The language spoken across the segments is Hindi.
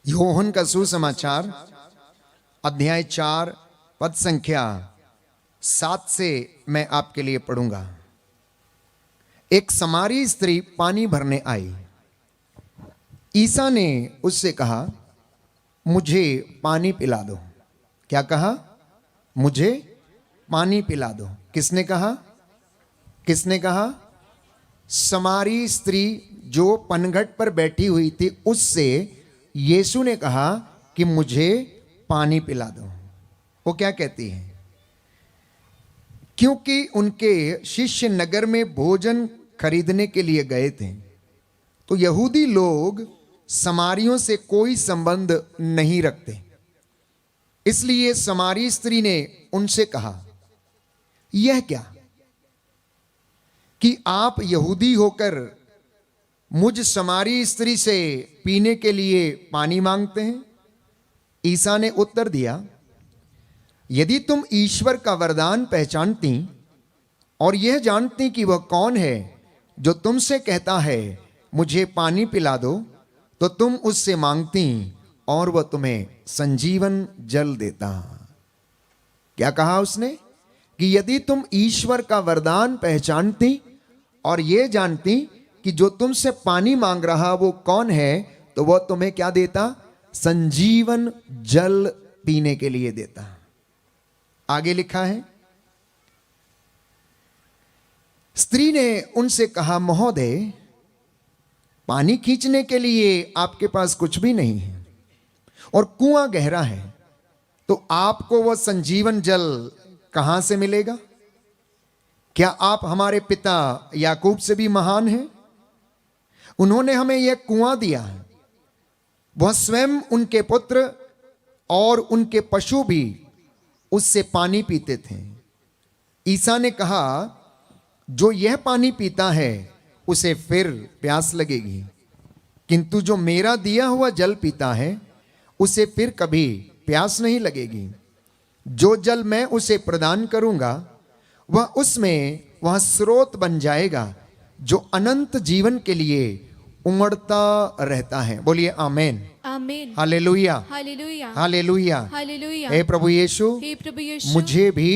योहन का सुसमाचार अध्याय 4 पद संख्या 7 से मैं आपके लिए पढ़ूंगा। एक समारी स्त्री पानी भरने आई। ईसा ने उससे कहा, मुझे पानी पिला दो। क्या कहा? मुझे पानी पिला दो। किसने कहा? किसने कहा? समारी स्त्री जो पनघट पर बैठी हुई थी, उससे यीशु ने कहा कि मुझे पानी पिला दो। वो क्या कहती है? क्योंकि उनके शिष्य नगर में भोजन खरीदने के लिए गए थे, तो यहूदी लोग समारियों से कोई संबंध नहीं रखते। इसलिए समारी स्त्री ने उनसे कहा, यह क्या कि आप यहूदी होकर मुझ समारी स्त्री से पीने के लिए पानी मांगते हैं? ईसा ने उत्तर दिया, यदि तुम ईश्वर का वरदान पहचानती और यह जानती कि वह कौन है जो तुमसे कहता है मुझे पानी पिला दो, तो तुम उससे मांगती और वह तुम्हें संजीवन जल देता। क्या कहा उसने? कि यदि तुम ईश्वर का वरदान पहचानती और यह जानती कि जो तुमसे पानी मांग रहा वो कौन है, तो वह तुम्हें क्या देता? संजीवन जल पीने के लिए देता। आगे लिखा है, स्त्री ने उनसे कहा, महोदय, पानी खींचने के लिए आपके पास कुछ भी नहीं है और कुआं गहरा है, तो आपको वह संजीवन जल कहां से मिलेगा? क्या आप हमारे पिता याकूब से भी महान हैं? उन्होंने हमें यह कुआं दिया है। वह स्वयं, उनके पुत्र और उनके पशु भी उससे पानी पीते थे। ईसा ने कहा, जो यह पानी पीता है उसे फिर प्यास लगेगी, किंतु जो मेरा दिया हुआ जल पीता है उसे फिर कभी प्यास नहीं लगेगी। जो जल मैं उसे प्रदान करूंगा वह स्रोत बन जाएगा, जो अनंत जीवन के लिए उमड़ता रहता है। बोलिए amen. Amen. Hallelujah, hallelujah, hallelujah, hallelujah. हे प्रभु यीशु, हे प्रभु यीशु, मुझे भी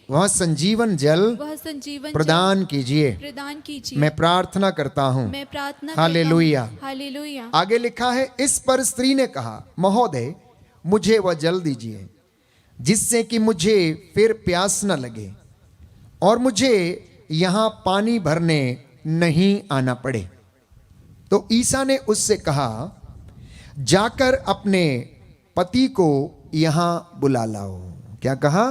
वह वह संजीवन जल संजीवन प्रदान कीजिए। प्रदान कीजिए। मैं प्रार्थना करता हूँ। मैं प्रार्थना हालेलुया। करता हूँ। हालेलुया। आगे लिखा है, इस पर स्त्री ने कहा, महोदय, मुझे वह जल दीजिए जिससे कि मुझे फिर प्यास न लगे और मुझे यहां पानी भरने नहीं आना पड़े। तो ईसा ने उससे कहा, जाकर अपने पति को यहां बुला लाओ। क्या कहा?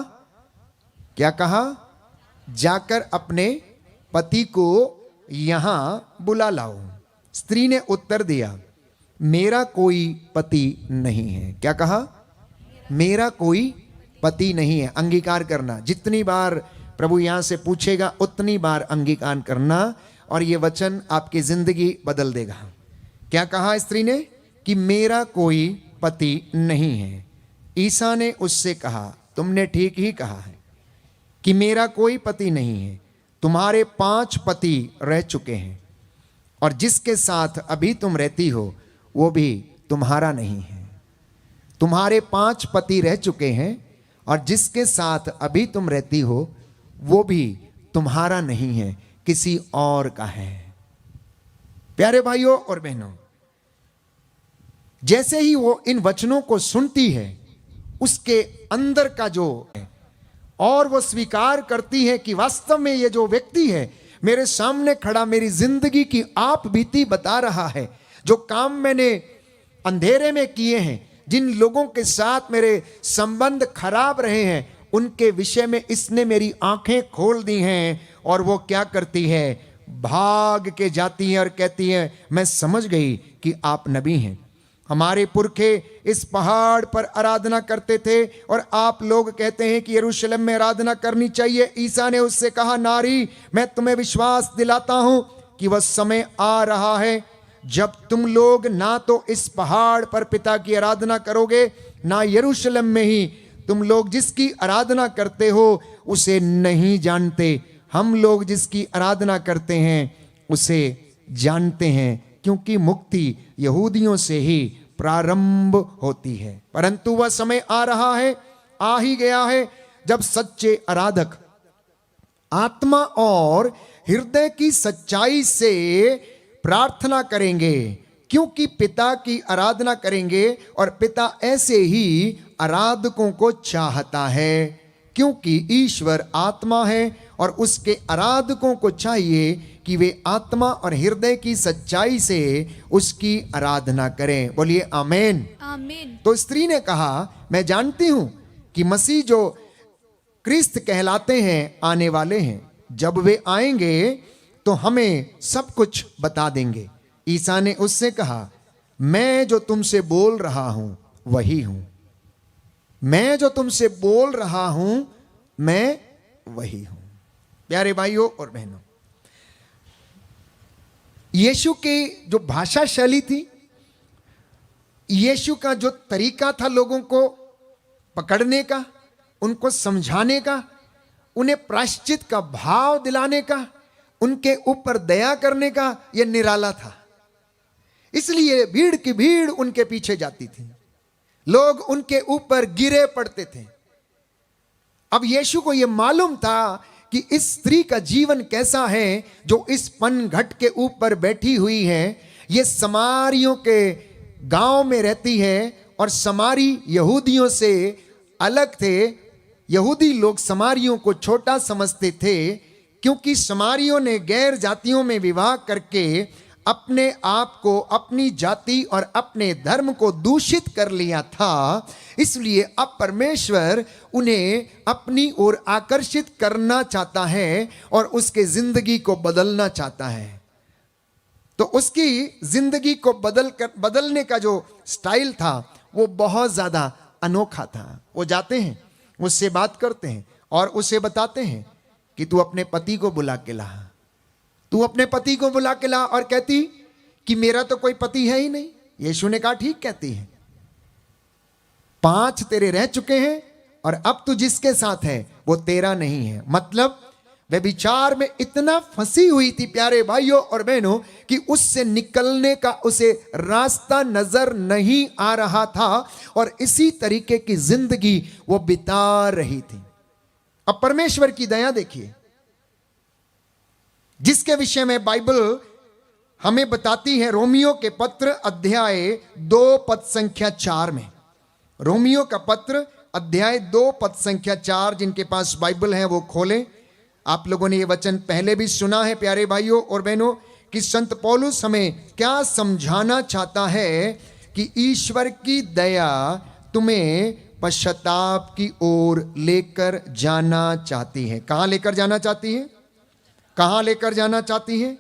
क्या कहा? जाकर अपने पति को यहां बुला लाओ। स्त्री ने उत्तर दिया, मेरा कोई पति नहीं है। क्या कहा? मेरा कोई पति नहीं है। अंगीकार करना, जितनी बार प्रभु यहां से पूछेगा उतनी बार अंगीकार करना और यह वचन आपकी जिंदगी बदल देगा। क्या कहा स्त्री ने? कि मेरा कोई पति नहीं है। ईसा ने उससे कहा, तुमने ठीक ही कहा है कि मेरा कोई पति नहीं है। तुम्हारे 5 पति रह चुके हैं और जिसके साथ अभी तुम रहती हो वो भी तुम्हारा नहीं है। तुम्हारे 5 पति रह चुके हैं और जिसके साथ अभी तुम रहती हो वो भी तुम्हारा नहीं है, किसी और का है। प्यारे भाइयों और बहनों, जैसे ही वो इन वचनों को सुनती है, उसके अंदर का जो है और वो स्वीकार करती है कि वास्तव में ये जो व्यक्ति है मेरे सामने खड़ा मेरी जिंदगी की आप बीती बता रहा है। जो काम मैंने अंधेरे में किए हैं, जिन लोगों के साथ मेरे संबंध खराब रहे हैं, उनके विषय में इसने मेरी आंखें खोल दी हैं। और वो क्या करती है? भाग के जाती है और कहती है, मैं समझ गई कि आप नबी हैं। हमारे पुरखे इस पहाड़ पर आराधना करते थे और आप लोग कहते हैं कि यरूशलेम में आराधना करनी चाहिए। ईसा ने उससे कहा, नारी, मैं तुम्हें विश्वास दिलाता हूं कि वह समय आ रहा है जब तुम लोग ना तो इस पहाड़ पर पिता की आराधना करोगे, ना यरूशलेम में ही। तुम लोग जिसकी आराधना करते हो उसे नहीं जानते, हम लोग जिसकी आराधना करते हैं उसे जानते हैं, क्योंकि मुक्ति यहूदियों से ही प्रारंभ होती है। परंतु वह समय आ रहा है, आ ही गया है, जब सच्चे आराधक आत्मा और हृदय की सच्चाई से प्रार्थना करेंगे, क्योंकि पिता की आराधना करेंगे और पिता ऐसे ही आराधकों को चाहता है, क्योंकि ईश्वर आत्मा है और उसके आराधकों को चाहिए कि वे आत्मा और हृदय की सच्चाई से उसकी आराधना करें। बोलिए आमीन। आमीन। तो स्त्री ने कहा, मैं जानती हूं कि मसीह जो क्रिस्त कहलाते हैं आने वाले हैं, जब वे आएंगे तो हमें सब कुछ बता देंगे। ईसा ने उससे कहा, मैं जो तुमसे बोल रहा हूं वही हूं, मैं जो तुमसे बोल रहा हूं मैं वही हूं। प्यारे भाइयों और बहनों, यीशु की जो भाषा शैली थी, यीशु का जो तरीका था लोगों को पकड़ने का, उनको समझाने का, उन्हें प्रायश्चित का भाव दिलाने का, उनके ऊपर दया करने का, यह निराला था। इसलिए भीड़ की भीड़ उनके पीछे जाती थी, लोग उनके ऊपर गिरे पड़ते थे। अब यीशु को यह मालूम था कि इस स्त्री का जीवन कैसा है जो इस पनघट के ऊपर बैठी हुई है। ये समारियों के गांव में रहती है और समारी यहूदियों से अलग थे। यहूदी लोग समारियों को छोटा समझते थे, क्योंकि समारियों ने गैर जातियों में विवाह करके अपने आप को, अपनी जाति और अपने धर्म को दूषित कर लिया था। इसलिए अब परमेश्वर उन्हें अपनी ओर आकर्षित करना चाहता है और उसके जिंदगी को बदलना चाहता है। तो उसकी जिंदगी को बदलने का जो स्टाइल था वो बहुत ज्यादा अनोखा था। वो जाते हैं, उससे बात करते हैं और उसे बताते हैं कि तू अपने पति को बुला के ला, तू अपने पति को बुला के ला। और कहती कि मेरा तो कोई पति है ही नहीं। यीशु ने कहा, ठीक कहती है, 5 तेरे रह चुके हैं और अब तू जिसके साथ है वो तेरा नहीं है। मतलब वे विचार में इतना फंसी हुई थी प्यारे भाइयों और बहनों कि उससे निकलने का उसे रास्ता नजर नहीं आ रहा था और इसी तरीके की जिंदगी वो बिता रही थी। अब परमेश्वर की दया देखिए, जिसके विषय में बाइबल हमें बताती है रोमियो के पत्र अध्याय 2 पद संख्या 4 में। रोमियो का पत्र अध्याय 2 पद संख्या 4, जिनके पास बाइबल है वो खोलें। आप लोगों ने ये वचन पहले भी सुना है प्यारे भाइयों और बहनों कि संत पौलुस हमें क्या समझाना चाहता है कि ईश्वर की दया तुम्हें पश्चाताप की ओर लेकर जाना चाहती है। कहां लेकर जाना चाहती है? कहां लेकर जाना चाहती है?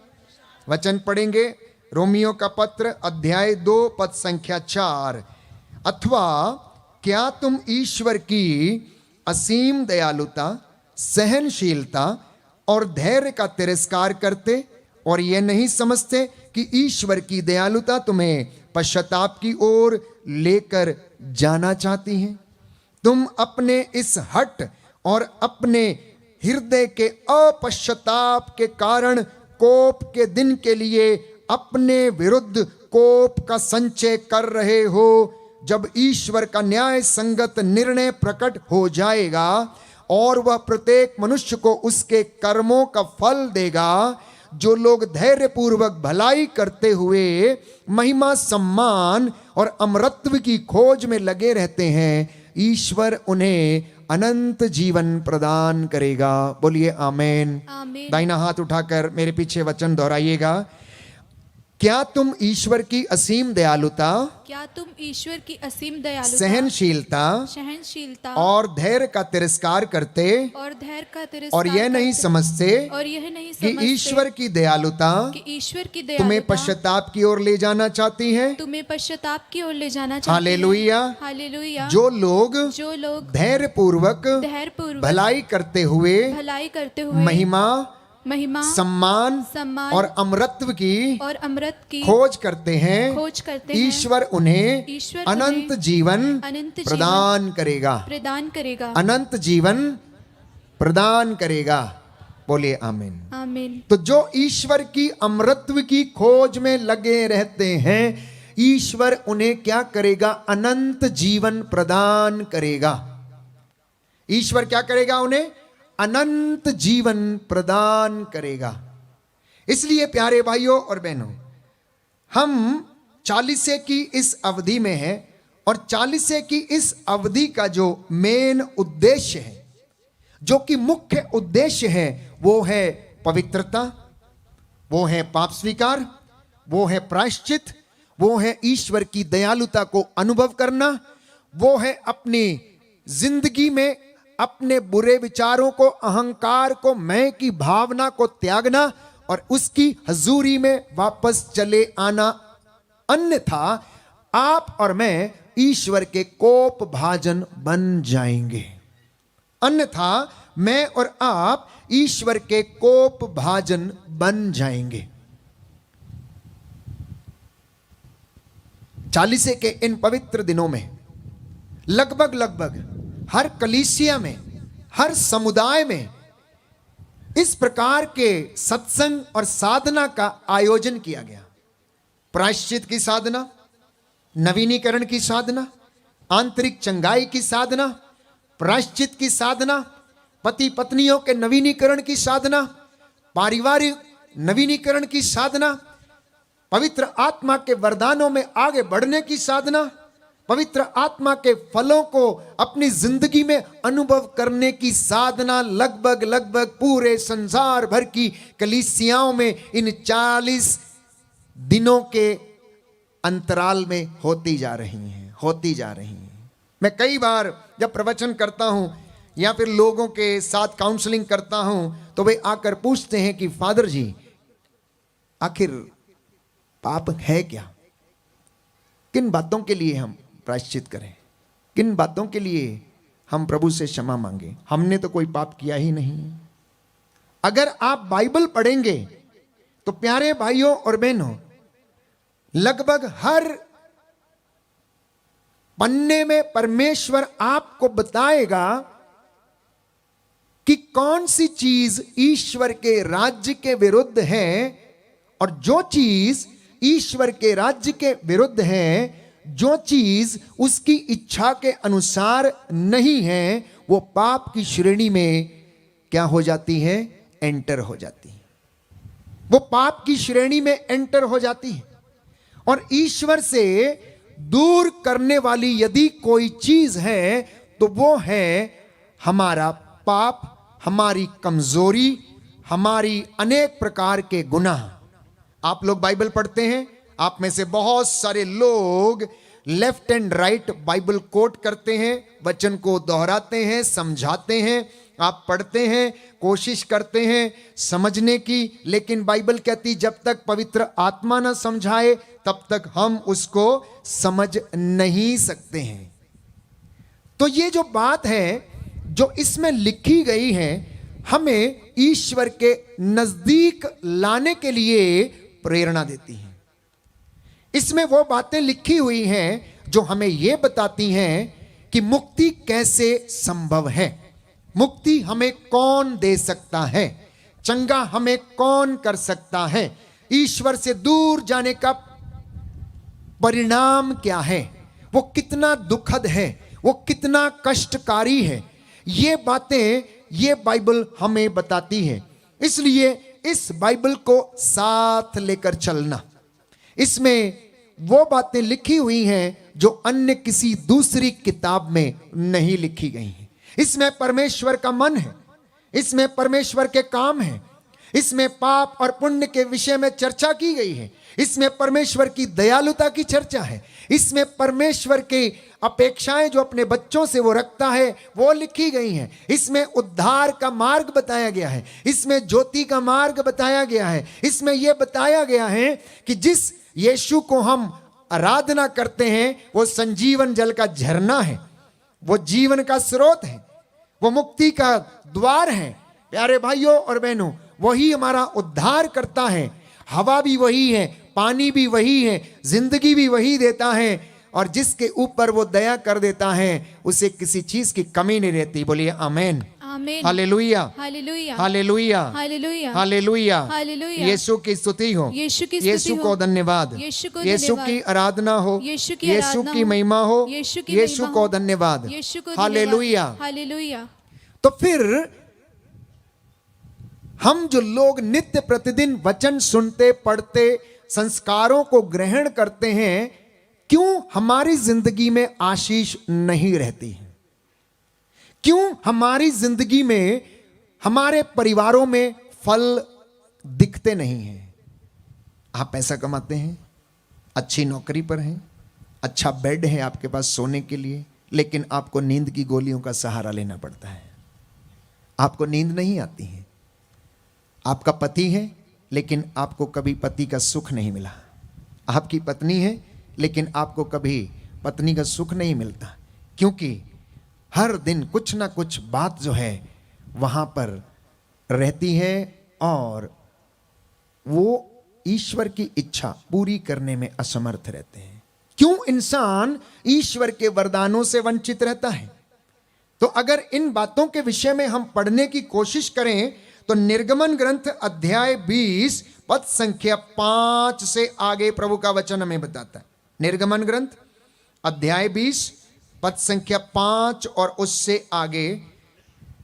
वचन पढ़ेंगे, रोमियो का पत्र अध्याय 2 पद संख्या 4। अथवा क्या तुम ईश्वर की असीम दयालुता, सहनशीलता और धैर्य का तिरस्कार करते और यह नहीं समझते कि ईश्वर की दयालुता तुम्हें पश्चाताप की ओर लेकर जाना चाहती है? तुम अपने इस हठ और अपने हृदय के अपश्चाताप के कारण कोप के दिन के लिए अपने विरुद्ध कोप का संचय कर रहे हो। जब ईश्वर का न्याय संगत निर्णय प्रकट हो जाएगा और वह प्रत्येक मनुष्य को उसके कर्मों का फल देगा, जो लोग धैर्यपूर्वक भलाई करते हुए महिमा, सम्मान और अमरत्व की खोज में लगे रहते हैं, ईश्वर उन्हें अनंत जीवन प्रदान करेगा। बोलिए आमीन। आमीन। दाहिना हाथ उठाकर मेरे पीछे वचन दोहराइएगा। क्या तुम ईश्वर की असीम दयालुता, क्या तुम ईश्वर की असीम दयालुता, सहनशीलता और धैर्य का तिरस्कार करते और धैर्य का तिरस्कार और यह नहीं समझते और यह नहीं कि समझते ईश्वर की दयालुता तुम्हें पश्चाताप की ओर ले जाना चाहती है? तुम्हें पश्चाताप की ओर ले जाना चाहती है। हालेलुया। हालेलुया। जो लोग धैर्यपूर्वक भलाई करते हुए महिमा, सम्मान और अमरत्व की खोज करते हैं, ईश्वर उन्हें अनंत जीवन प्रदान करेगा। अनंत जीवन प्रदान करेगा। बोलिए आमीन। आमीन। तो जो ईश्वर की अमरत्व की खोज में लगे रहते हैं, ईश्वर उन्हें क्या करेगा? अनंत जीवन प्रदान करेगा। ईश्वर क्या करेगा? उन्हें अनंत जीवन प्रदान करेगा। इसलिए प्यारे भाइयों और बहनों, हम 40 की इस अवधि में हैं और 40 की इस अवधि का जो मेन उद्देश्य है, जो कि मुख्य उद्देश्य है, वो है पवित्रता, वो है पाप स्वीकार, वो है प्रायश्चित, वो है ईश्वर की दयालुता को अनुभव करना, वो है अपनी जिंदगी में अपने बुरे विचारों को, अहंकार को, मैं की भावना को त्यागना और उसकी हजूरी में वापस चले आना। अन्यथा आप और मैं ईश्वर के कोप भाजन बन जाएंगे। अन्यथा मैं और आप ईश्वर के कोप भाजन बन जाएंगे। 40 के इन पवित्र दिनों में लगभग हर कलीसिया में, हर समुदाय में इस प्रकार के सत्संग और साधना का आयोजन किया गया। प्रायश्चित की साधना, नवीनीकरण की साधना, आंतरिक चंगाई की साधना, प्रायश्चित की साधना, पति पत्नियों के नवीनीकरण की साधना, पारिवारिक नवीनीकरण की साधना, पवित्र आत्मा के वरदानों में आगे बढ़ने की साधना, पवित्र आत्मा के फलों को अपनी जिंदगी में अनुभव करने की साधना लगभग पूरे संसार भर की कलीसियाओं में इन 40 दिनों के अंतराल में होती जा रही हैं। मैं कई बार जब प्रवचन करता हूं या फिर लोगों के साथ काउंसलिंग करता हूं तो वे आकर पूछते हैं कि फादर जी, आखिर पाप है क्या? किन बातों के लिए हम प्रायश्चित करें? किन बातों के लिए हम प्रभु से क्षमा मांगे? हमने तो कोई पाप किया ही नहीं। अगर आप बाइबल पढ़ेंगे तो प्यारे भाइयों और बहनों, लगभग हर पन्ने में परमेश्वर आपको बताएगा कि कौन सी चीज ईश्वर के राज्य के विरुद्ध है, और जो चीज ईश्वर के राज्य के विरुद्ध है, जो चीज उसकी इच्छा के अनुसार नहीं है, वो पाप की श्रेणी में क्या हो जाती है? एंटर हो जाती है। वो पाप की श्रेणी में एंटर हो जाती है। और ईश्वर से दूर करने वाली यदि कोई चीज है तो वो है हमारा पाप, हमारी कमजोरी, हमारी अनेक प्रकार के गुनाह। आप लोग बाइबल पढ़ते हैं, आप में से बहुत सारे लोग left and right Bible quote करते हैं, वचन को दोहराते हैं, समझाते हैं, आप पढ़ते हैं, कोशिश करते हैं समझने की, लेकिन बाइबल कहती जब तक पवित्र आत्मा ना समझाए तब तक हम उसको समझ नहीं सकते हैं। तो ये जो बात है जो इसमें लिखी गई है, हमें ईश्वर के नजदीक लाने के लिए प्रेरणा देती है। इसमें वो बातें लिखी हुई हैं जो हमें ये बताती हैं कि मुक्ति कैसे संभव है, मुक्ति हमें कौन दे सकता है, चंगा हमें कौन कर सकता है, ईश्वर से दूर जाने का परिणाम क्या है, वो कितना दुखद है, वो कितना कष्टकारी है। ये बातें ये बाइबल हमें बताती है। इसलिए इस बाइबल को साथ लेकर चलना, इसमें वो बातें लिखी हुई हैं जो अन्य किसी दूसरी किताब में नहीं लिखी गई हैं। इसमें परमेश्वर का मन है, इसमें परमेश्वर के काम है, इसमें पाप और पुण्य के विषय में चर्चा की गई है, इसमें परमेश्वर की दयालुता की चर्चा है, इसमें परमेश्वर की अपेक्षाएं जो अपने बच्चों से वो रखता है वो लिखी गई हैं। इसमें उद्धार का मार्ग बताया गया है, इसमें ज्योति का मार्ग बताया गया है, इसमें यह बताया गया है कि जिस यीशु को हम आराधना करते हैं वो संजीवन जल का झरना है, वो जीवन का स्रोत है, वो मुक्ति का द्वार है। प्यारे भाइयों और बहनों, वही हमारा उद्धार करता है। हवा भी वही है, पानी भी वही है, जिंदगी भी वही देता है, और जिसके ऊपर वो दया कर देता है उसे किसी चीज की कमी नहीं रहती। बोलिए amen. Amen. Hallelujah, hallelujah, hallelujah, hallelujah, hallelujah. Hallelujah. Yeshu की स्तुति हो, यीशु की स्तुति यीशु हो। को धन्यवाद, यीशु को यीशु धन्यवाद। की आराधना हो, यीशु की यीशु आराधना की हो। महिमा हो, यीशु की यीशु महिमा को हो। धन्यवाद। यीशु को हालेलुया। धन्यवाद। हालेलुया। तो फिर हम जो लोग नित्य प्रतिदिन वचन सुनते, पढ़ते, संस्कारों को ग्रहण करते हैं, क्यों हमारी जिंदगी में आशीष नहीं रहती है? क्यों हमारी जिंदगी में, हमारे परिवारों में फल दिखते नहीं हैं? आप पैसा कमाते हैं, अच्छी नौकरी पर हैं, अच्छा बेड है आपके पास सोने के लिए, लेकिन आपको नींद की गोलियों का सहारा लेना पड़ता है। आपको नींद नहीं आती है। आपका पति है, लेकिन आपको कभी पति का सुख नहीं मिला। आपकी पत्नी है, लेकिन आपको कभी पत्नी का सुख नहीं मिलता, क्योंकि हर दिन कुछ ना कुछ बात जो है वहां पर रहती है और वो ईश्वर की इच्छा पूरी करने में असमर्थ रहते हैं। क्यों इंसान ईश्वर के वरदानों से वंचित रहता है? तो अगर इन बातों के विषय में हम पढ़ने की कोशिश करें तो निर्गमन ग्रंथ अध्याय 20 पद संख्या 5 से आगे प्रभु का वचन हमें बताता है। निर्गमन ग्रंथ अध्याय 20 पद संख्या 5 और उससे आगे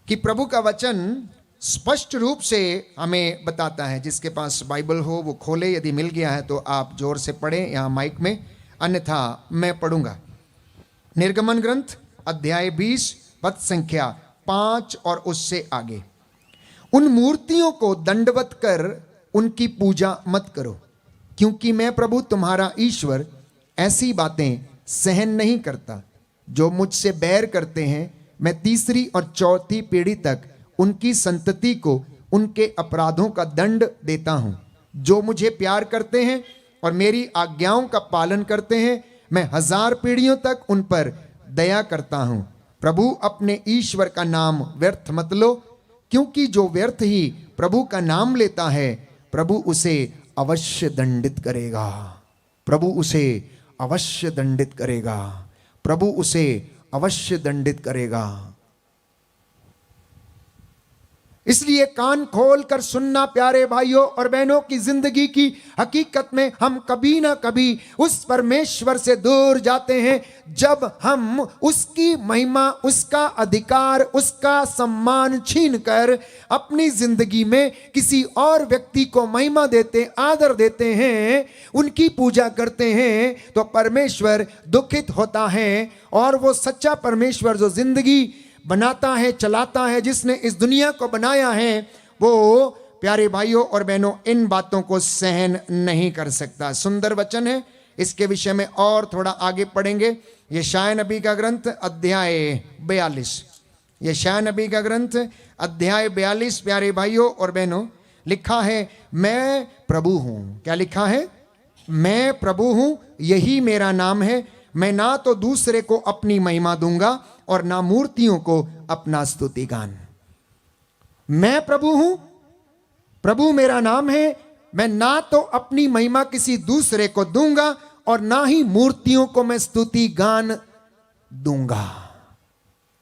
कि प्रभु का वचन स्पष्ट रूप से हमें बताता है। जिसके पास बाइबल हो वो खोले, यदि मिल गया है तो आप जोर से पढ़ें यहाँ माइक में, अन्यथा मैं पढ़ूंगा। निर्गमन ग्रंथ अध्याय 20 पद संख्या 5 और उससे आगे। उन मूर्तियों को दंडवत कर उनकी पूजा मत करो, क्योंकि मैं प्रभु तुम्हारा ईश्वर ऐसी बातें सहन नहीं करता। जो मुझसे बैर करते हैं, मैं तीसरी और चौथी पीढ़ी तक उनकी संतति को उनके अपराधों का दंड देता हूं। जो मुझे प्यार करते हैं और मेरी आज्ञाओं का पालन करते हैं, मैं 1000 पीढ़ियों तक उन पर दया करता हूं। प्रभु अपने ईश्वर का नाम व्यर्थ मत लो, क्योंकि जो व्यर्थ ही प्रभु का नाम लेता है, प्रभु उसे अवश्य दंडित करेगा। प्रभु उसे अवश्य दंडित करेगा। प्रभु उसे अवश्य दंडित करेगा। इसलिए कान खोल कर सुनना प्यारे भाइयों और बहनों की जिंदगी की हकीकत में हम कभी ना कभी उस परमेश्वर से दूर जाते हैं जब हम उसकी महिमा, उसका अधिकार, उसका सम्मान छीन कर अपनी जिंदगी में किसी और व्यक्ति को महिमा देते, आदर देते हैं, उनकी पूजा करते हैं, तो परमेश्वर दुखित होता है। और वो सच्चा परमेश्वर जो जिंदगी बनाता है, चलाता है, जिसने इस दुनिया को बनाया है, वो प्यारे भाइयों और बहनों इन बातों को सहन नहीं कर सकता। सुंदर वचन है, इसके विषय में और थोड़ा आगे पढ़ेंगे। यशायाह नबी का ग्रंथ अध्याय 42, यशायाह नबी का ग्रंथ अध्याय 42 प्यारे भाइयों और बहनों लिखा है, मैं प्रभु हूं। क्या लिखा है? मैं प्रभु हूं, यही मेरा नाम है। मैं ना तो दूसरे को अपनी महिमा दूंगा और ना मूर्तियों को अपना स्तुति गान। मैं प्रभु हूं, प्रभु मेरा नाम है। मैं ना तो अपनी महिमा किसी दूसरे को दूंगा और ना ही मूर्तियों को मैं स्तुति गान दूंगा।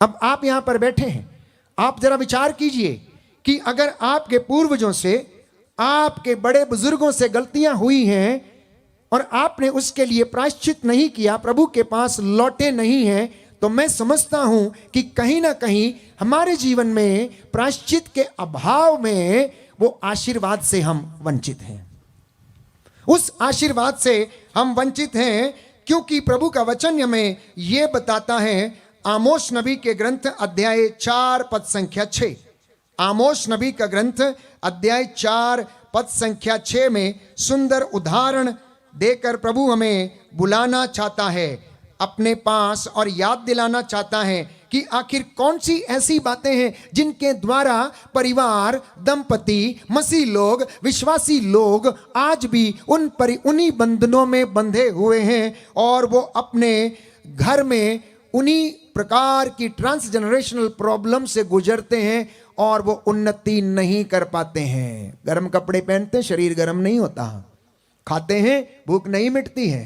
अब आप यहां पर बैठे हैं, आप जरा विचार कीजिए कि अगर आपके पूर्वजों से, आपके बड़े बुजुर्गों से गलतियां हुई हैं और आपने उसके लिए प्रायश्चित नहीं किया, प्रभु के पास लौटे नहीं हैं, तो मैं समझता हूं कि कहीं ना कहीं हमारे जीवन में प्रायश्चित के अभाव में वो आशीर्वाद से हम वंचित हैं। उस आशीर्वाद से हम वंचित हैं क्योंकि प्रभु का वचन हमें यह बताता है। आमोस नबी के ग्रंथ अध्याय 4 पद संख्या 6, आमोस नबी का ग्रंथ अध्याय 4 पद संख्या 6 में सुंदर उदाहरण देकर प्रभु हमें बुलाना चाहता है अपने पास और याद दिलाना चाहता है कि आखिर कौन सी ऐसी बातें हैं जिनके द्वारा परिवार, दंपति, मसीह लोग, विश्वासी लोग आज भी उन्हीं बंधनों में बंधे हुए हैं और वो अपने घर में उन्हीं प्रकार की ट्रांसजेनरेशनल प्रॉब्लम से गुजरते हैं और वो उन्नति नहीं कर पाते हैं। गर्म कपड़े पहनते, शरीर गर्म नहीं होता, खाते हैं, भूख नहीं मिटती है,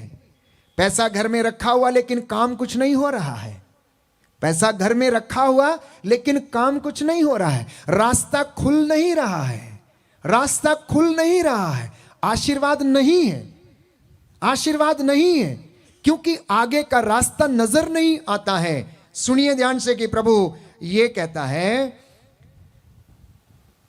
पैसा घर में रखा हुआ लेकिन काम कुछ नहीं हो रहा है, पैसा घर में रखा हुआ लेकिन काम कुछ नहीं हो रहा है, रास्ता खुल नहीं रहा है, रास्ता खुल नहीं रहा है, आशीर्वाद नहीं है, आशीर्वाद नहीं है, क्योंकि आगे का रास्ता नजर नहीं आता है। सुनिए ध्यान से कि प्रभु ये कहता है,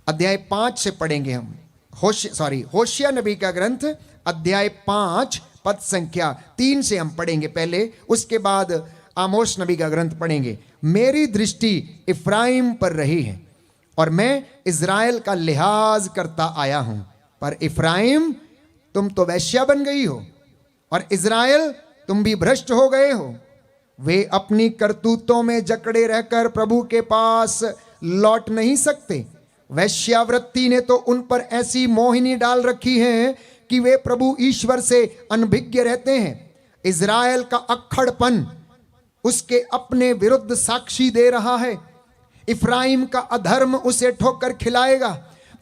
अध्याय 5 से पढ़ेंगे हम, होशिया नबी का ग्रंथ अध्याय 5 पद संख्या 3 से हम पढ़ेंगे पहले, उसके बाद आमोस नबी का ग्रंथ पढ़ेंगे। मेरी दृष्टि इफ्राइम पर रही है और मैं इज़राइल का लिहाज करता आया हूं, पर इफ्राइम तुम तो वैश्या बन गई हो और इज़राइल तुम भी भ्रष्ट हो गए हो। वे अपनी करतूतों में जकड़े रहकर प्रभु के पास लौट नहीं सकते। वैश्यावृत्ति ने तो उन पर ऐसी मोहिनी डाल रखी है कि वे प्रभु ईश्वर से अनभिज्ञ रहते हैं। इज़राइल का अक्खड़पन उसके अपने विरुद्ध साक्षी दे रहा है। इफ्राइम का अधर्म उसे ठोकर खिलाएगा,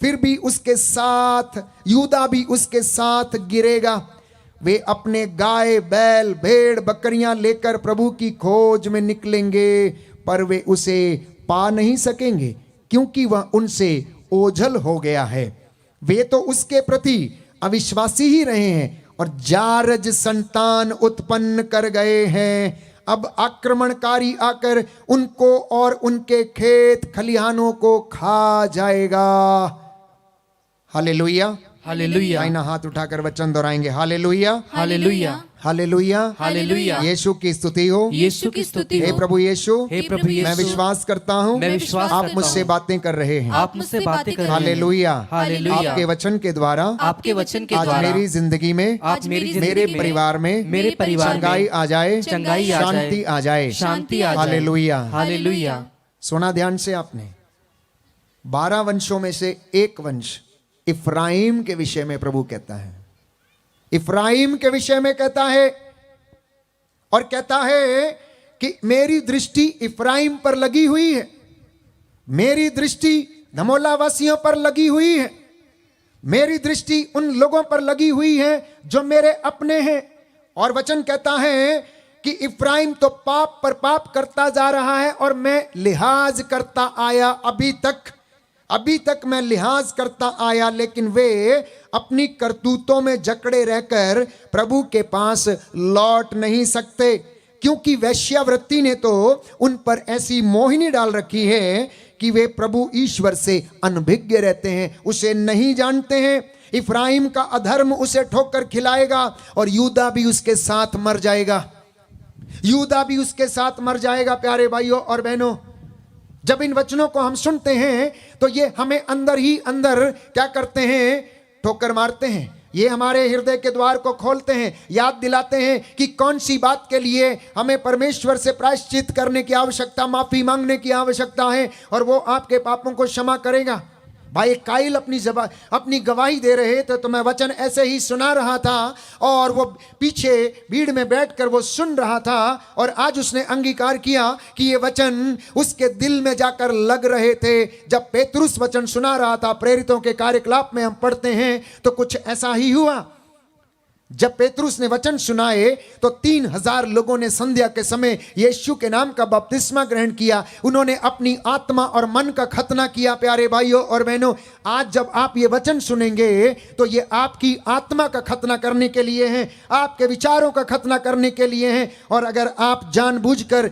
फिर भी उसके साथ यूदा भी उसके साथ गिरेगा। वे अपने गाय बैल भेड़ बकरियां लेकर प्रभु की खोज में निकलेंगे, पर वे उसे पा नहीं सकेंगे क्योंकि वह उनसे ओझल हो गया है। वे तो उसके प्रति अविश्वासी ही रहे हैं और जारज संतान उत्पन्न कर गए हैं। अब आक्रमणकारी आकर उनको और उनके खेत खलिहानों को खा जाएगा। हालेलुया, हालेलुया, दाहिना हाथ उठाकर वचन दोहराएंगे, hallelujah, hallelujah, hallelujah, hallelujah. Yeshu की स्तुति हो, यीशु की स्तुति हे हो। प्रभु यीशु, हे प्रभु यीशु, मैं विश्वास करता हूँ मैं विश्वास आप करता मुझसे हूँ। बातें कर रहे हैं। आप मुझसे बातें कर रहे हैं। Hallelujah, hallelujah. आपके वचन के द्वारा आपके वचन के आज द्वारा मेरी जिंदगी में, आप मेरी जिंदगी मेरे में, परिवार में, मेरे परिवार में चंगाई आ जाए, चंगाई आ जाए, शांति आ जाए, शांति आ जाए। Hallelujah, hallelujah. सुना ध्यान से आपने, 12 वंशों में से एक वंश इफ्राइम के विषय में प्रभु कहता है, इफ्राइम के विषय में कहता है और कहता है कि मेरी दृष्टि इफ्राइम पर लगी हुई है, मेरी दृष्टि धमोला वासियों पर लगी हुई है, मेरी दृष्टि उन लोगों पर लगी हुई है जो मेरे अपने हैं। और वचन कहता है कि इफ्राइम तो पाप पर पाप करता जा रहा है और मैं लिहाज करता आया, अभी तक मैं लिहाज करता आया, लेकिन वे अपनी करतूतों में जकड़े रहकर प्रभु के पास लौट नहीं सकते, क्योंकि वैश्यावृत्ति ने तो उन पर ऐसी मोहिनी डाल रखी है कि वे प्रभु ईश्वर से अनभिज्ञ रहते हैं, उसे नहीं जानते हैं। इफ्राइम का अधर्म उसे ठोकर खिलाएगा और यूदा भी उसके साथ मर जाएगा, यूदा भी उसके साथ मर जाएगा। प्यारे भाइयों और बहनों, जब इन वचनों को हम सुनते हैं तो ये हमें अंदर ही अंदर क्या करते हैं, ठोकर मारते हैं। ये हमारे हृदय के द्वार को खोलते हैं, याद दिलाते हैं कि कौन सी बात के लिए हमें परमेश्वर से प्रायश्चित करने की आवश्यकता, माफी मांगने की आवश्यकता है, और वो आपके पापों को क्षमा करेगा। भाई काइल अपनी गवाही दे रहे थे तो मैं वचन ऐसे ही सुना रहा था और वो पीछे भीड़ में बैठकर वो सुन रहा था, और आज उसने अंगीकार किया कि ये वचन उसके दिल में जाकर लग रहे थे। जब पेतरुस वचन सुना रहा था, प्रेरितों के कार्यकलाप में हम पढ़ते हैं तो कुछ ऐसा ही हुआ। जब पेतरुस ने वचन सुनाए तो 3000 लोगों ने संध्या के समय यीशु के नाम का बपतिस्मा ग्रहण किया। उन्होंने अपनी आत्मा और मन का खतना किया। प्यारे भाइयों और बहनों, आज जब आप ये वचन सुनेंगे तो ये आपकी आत्मा का खतना करने के लिए है, आपके विचारों का खतना करने के लिए है। और अगर आप जानबूझकर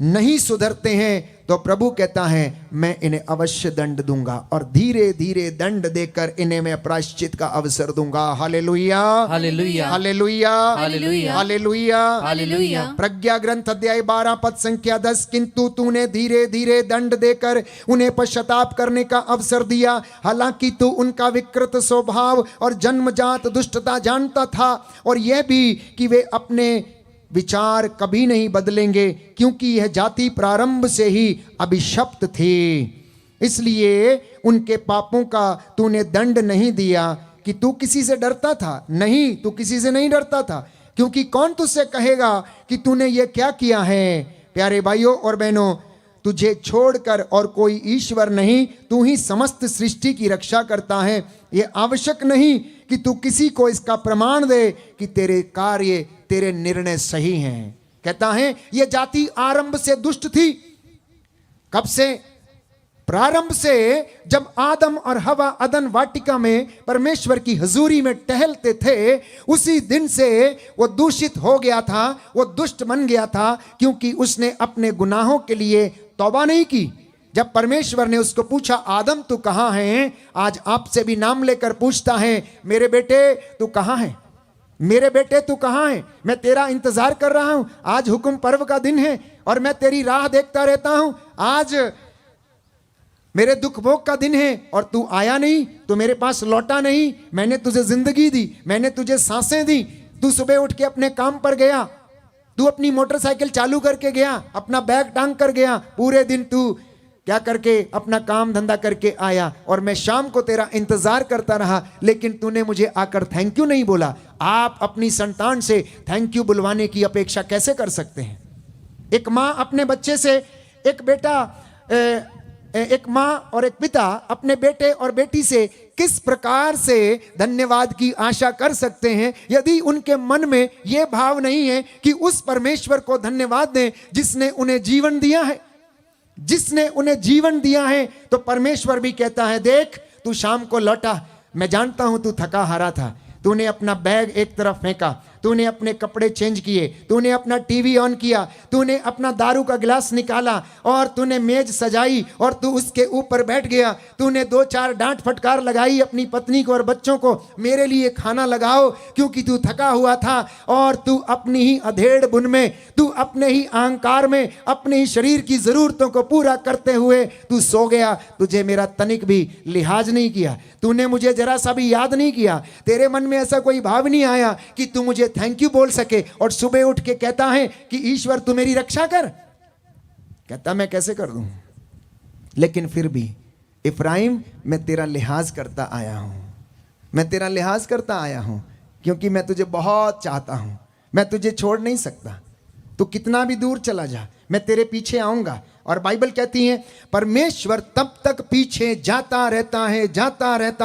नहीं सुधरते हैं तो प्रभु कहता है मैं इन्हें अवश्य दंड दूंगा, और धीरे धीरे दंड देकर इन्हें मैं प्रायश्चित का अवसर दूंगा। Hallelujah, hallelujah, hallelujah, hallelujah, hallelujah, hallelujah. प्रज्ञा ग्रंथ अध्याय 12 पद संख्या 10, किंतु तूने धीरे धीरे दंड देकर उन्हें पश्चाताप करने का अवसर दिया, हालांकि तू उनका विकृत स्वभाव और जन्मजात दुष्टता जानता था, और यह भी कि वे अपने विचार कभी नहीं बदलेंगे, क्योंकि यह जाति प्रारंभ से ही अभिशप्त थी। इसलिए उनके पापों का तूने दंड नहीं दिया कि तू किसी से डरता था। नहीं, तू किसी से नहीं डरता था, क्योंकि कौन तुझसे कहेगा कि तूने ये क्या किया है। प्यारे भाइयों और बहनों, तुझे छोड़कर और कोई ईश्वर नहीं, तू ही समस्त सृष्टि की रक्षा करता है। यह आवश्यक नहीं कि तू किसी को इसका प्रमाण दे कि तेरे कार्य, तेरे निर्णय सही हैं। कहता है ये जाति आरंभ से दुष्ट थी। कब से? प्रारंभ से, जब आदम और हवा अदन वाटिका में परमेश्वर की हजूरी में टहलते थे, उसी दिन से वो दूषित हो गया था, वो दुष्ट बन गया था, क्योंकि उसने अपने गुनाहों के लिए तौबा नहीं की। जब परमेश्वर ने उसको पूछा, आदम तू कहाँ है? आज आपसे भी नाम लेकर पूछता है, मेरे बेटे तू कहाँ है? मेरे बेटे तू कहाँ है? मैं तेरा इंतजार कर रहा हूं। आज हुक्म पर्व का दिन है और मैं तेरी राह देखता रहता हूं। आज मेरे दुख भोग का दिन है और तू आया नहीं, तू मेरे पास लौटा नहीं। मैंने तुझे जिंदगी दी, मैंने तुझे सांसें दी, तू सुबह उठ के अपने काम पर गया, तू अपनी मोटरसाइकिल चालू करके गया, अपना बैग टांग कर गया, पूरे दिन तू क्या करके अपना काम धंधा करके आया, और मैं शाम को तेरा इंतजार करता रहा, लेकिन तूने मुझे आकर थैंक यू नहीं बोला। आप अपनी संतान से थैंक यू बुलवाने की अपेक्षा कैसे कर सकते हैं? एक माँ अपने बच्चे से, एक माँ और एक पिता अपने बेटे और बेटी से किस प्रकार से धन्यवाद की आशा कर सकते हैं, यदि उनके मन में यह भाव नहीं है कि उस परमेश्वर को धन्यवाद दें जिसने उन्हें जीवन दिया है। जिसने उन्हें जीवन दिया है, तो परमेश्वर भी कहता है, देख तू शाम को लौटा, मैं जानता हूं तू थका हारा था, तूने अपना बैग एक तरफ फेंका, तूने अपने कपड़े चेंज किए, तूने अपना टीवी ऑन किया, तूने अपना दारू का गिलास निकाला और तूने मेज सजाई और तू उसके ऊपर बैठ गया। तूने 2-4 डांट फटकार लगाई अपनी पत्नी को और बच्चों को, मेरे लिए खाना लगाओ, क्योंकि तू थका हुआ था। और तू अपनी ही अधेड़ बुन में, तू अपने ही अहंकार में, अपने ही शरीर की जरूरतों को पूरा करते हुए तू सो गया। तुझे मेरा तनिक भी लिहाज नहीं किया, तूने मुझे जरा सा भी याद नहीं किया, तेरे मन में ऐसा कोई भाव नहीं आया कि तू मुझे थैंक यू बोल सके। और सुबह उठ के कहता है कि ईश्वर तू मेरी रक्षा कर। कहता मैं कैसे कर दूं? लेकिन फिर भी इफ्राइम, मैं तेरा लिहाज करता आया हूं, मैं तेरा लिहाज करता आया हूं, क्योंकि मैं तुझे बहुत चाहता हूं, मैं तुझे छोड़ नहीं सकता। तू कितना भी दूर चला जा, मैं तेरे पीछे आऊंगा। और बाइबल कहती है, परमेश्वर तब तक पीछे जाता रहता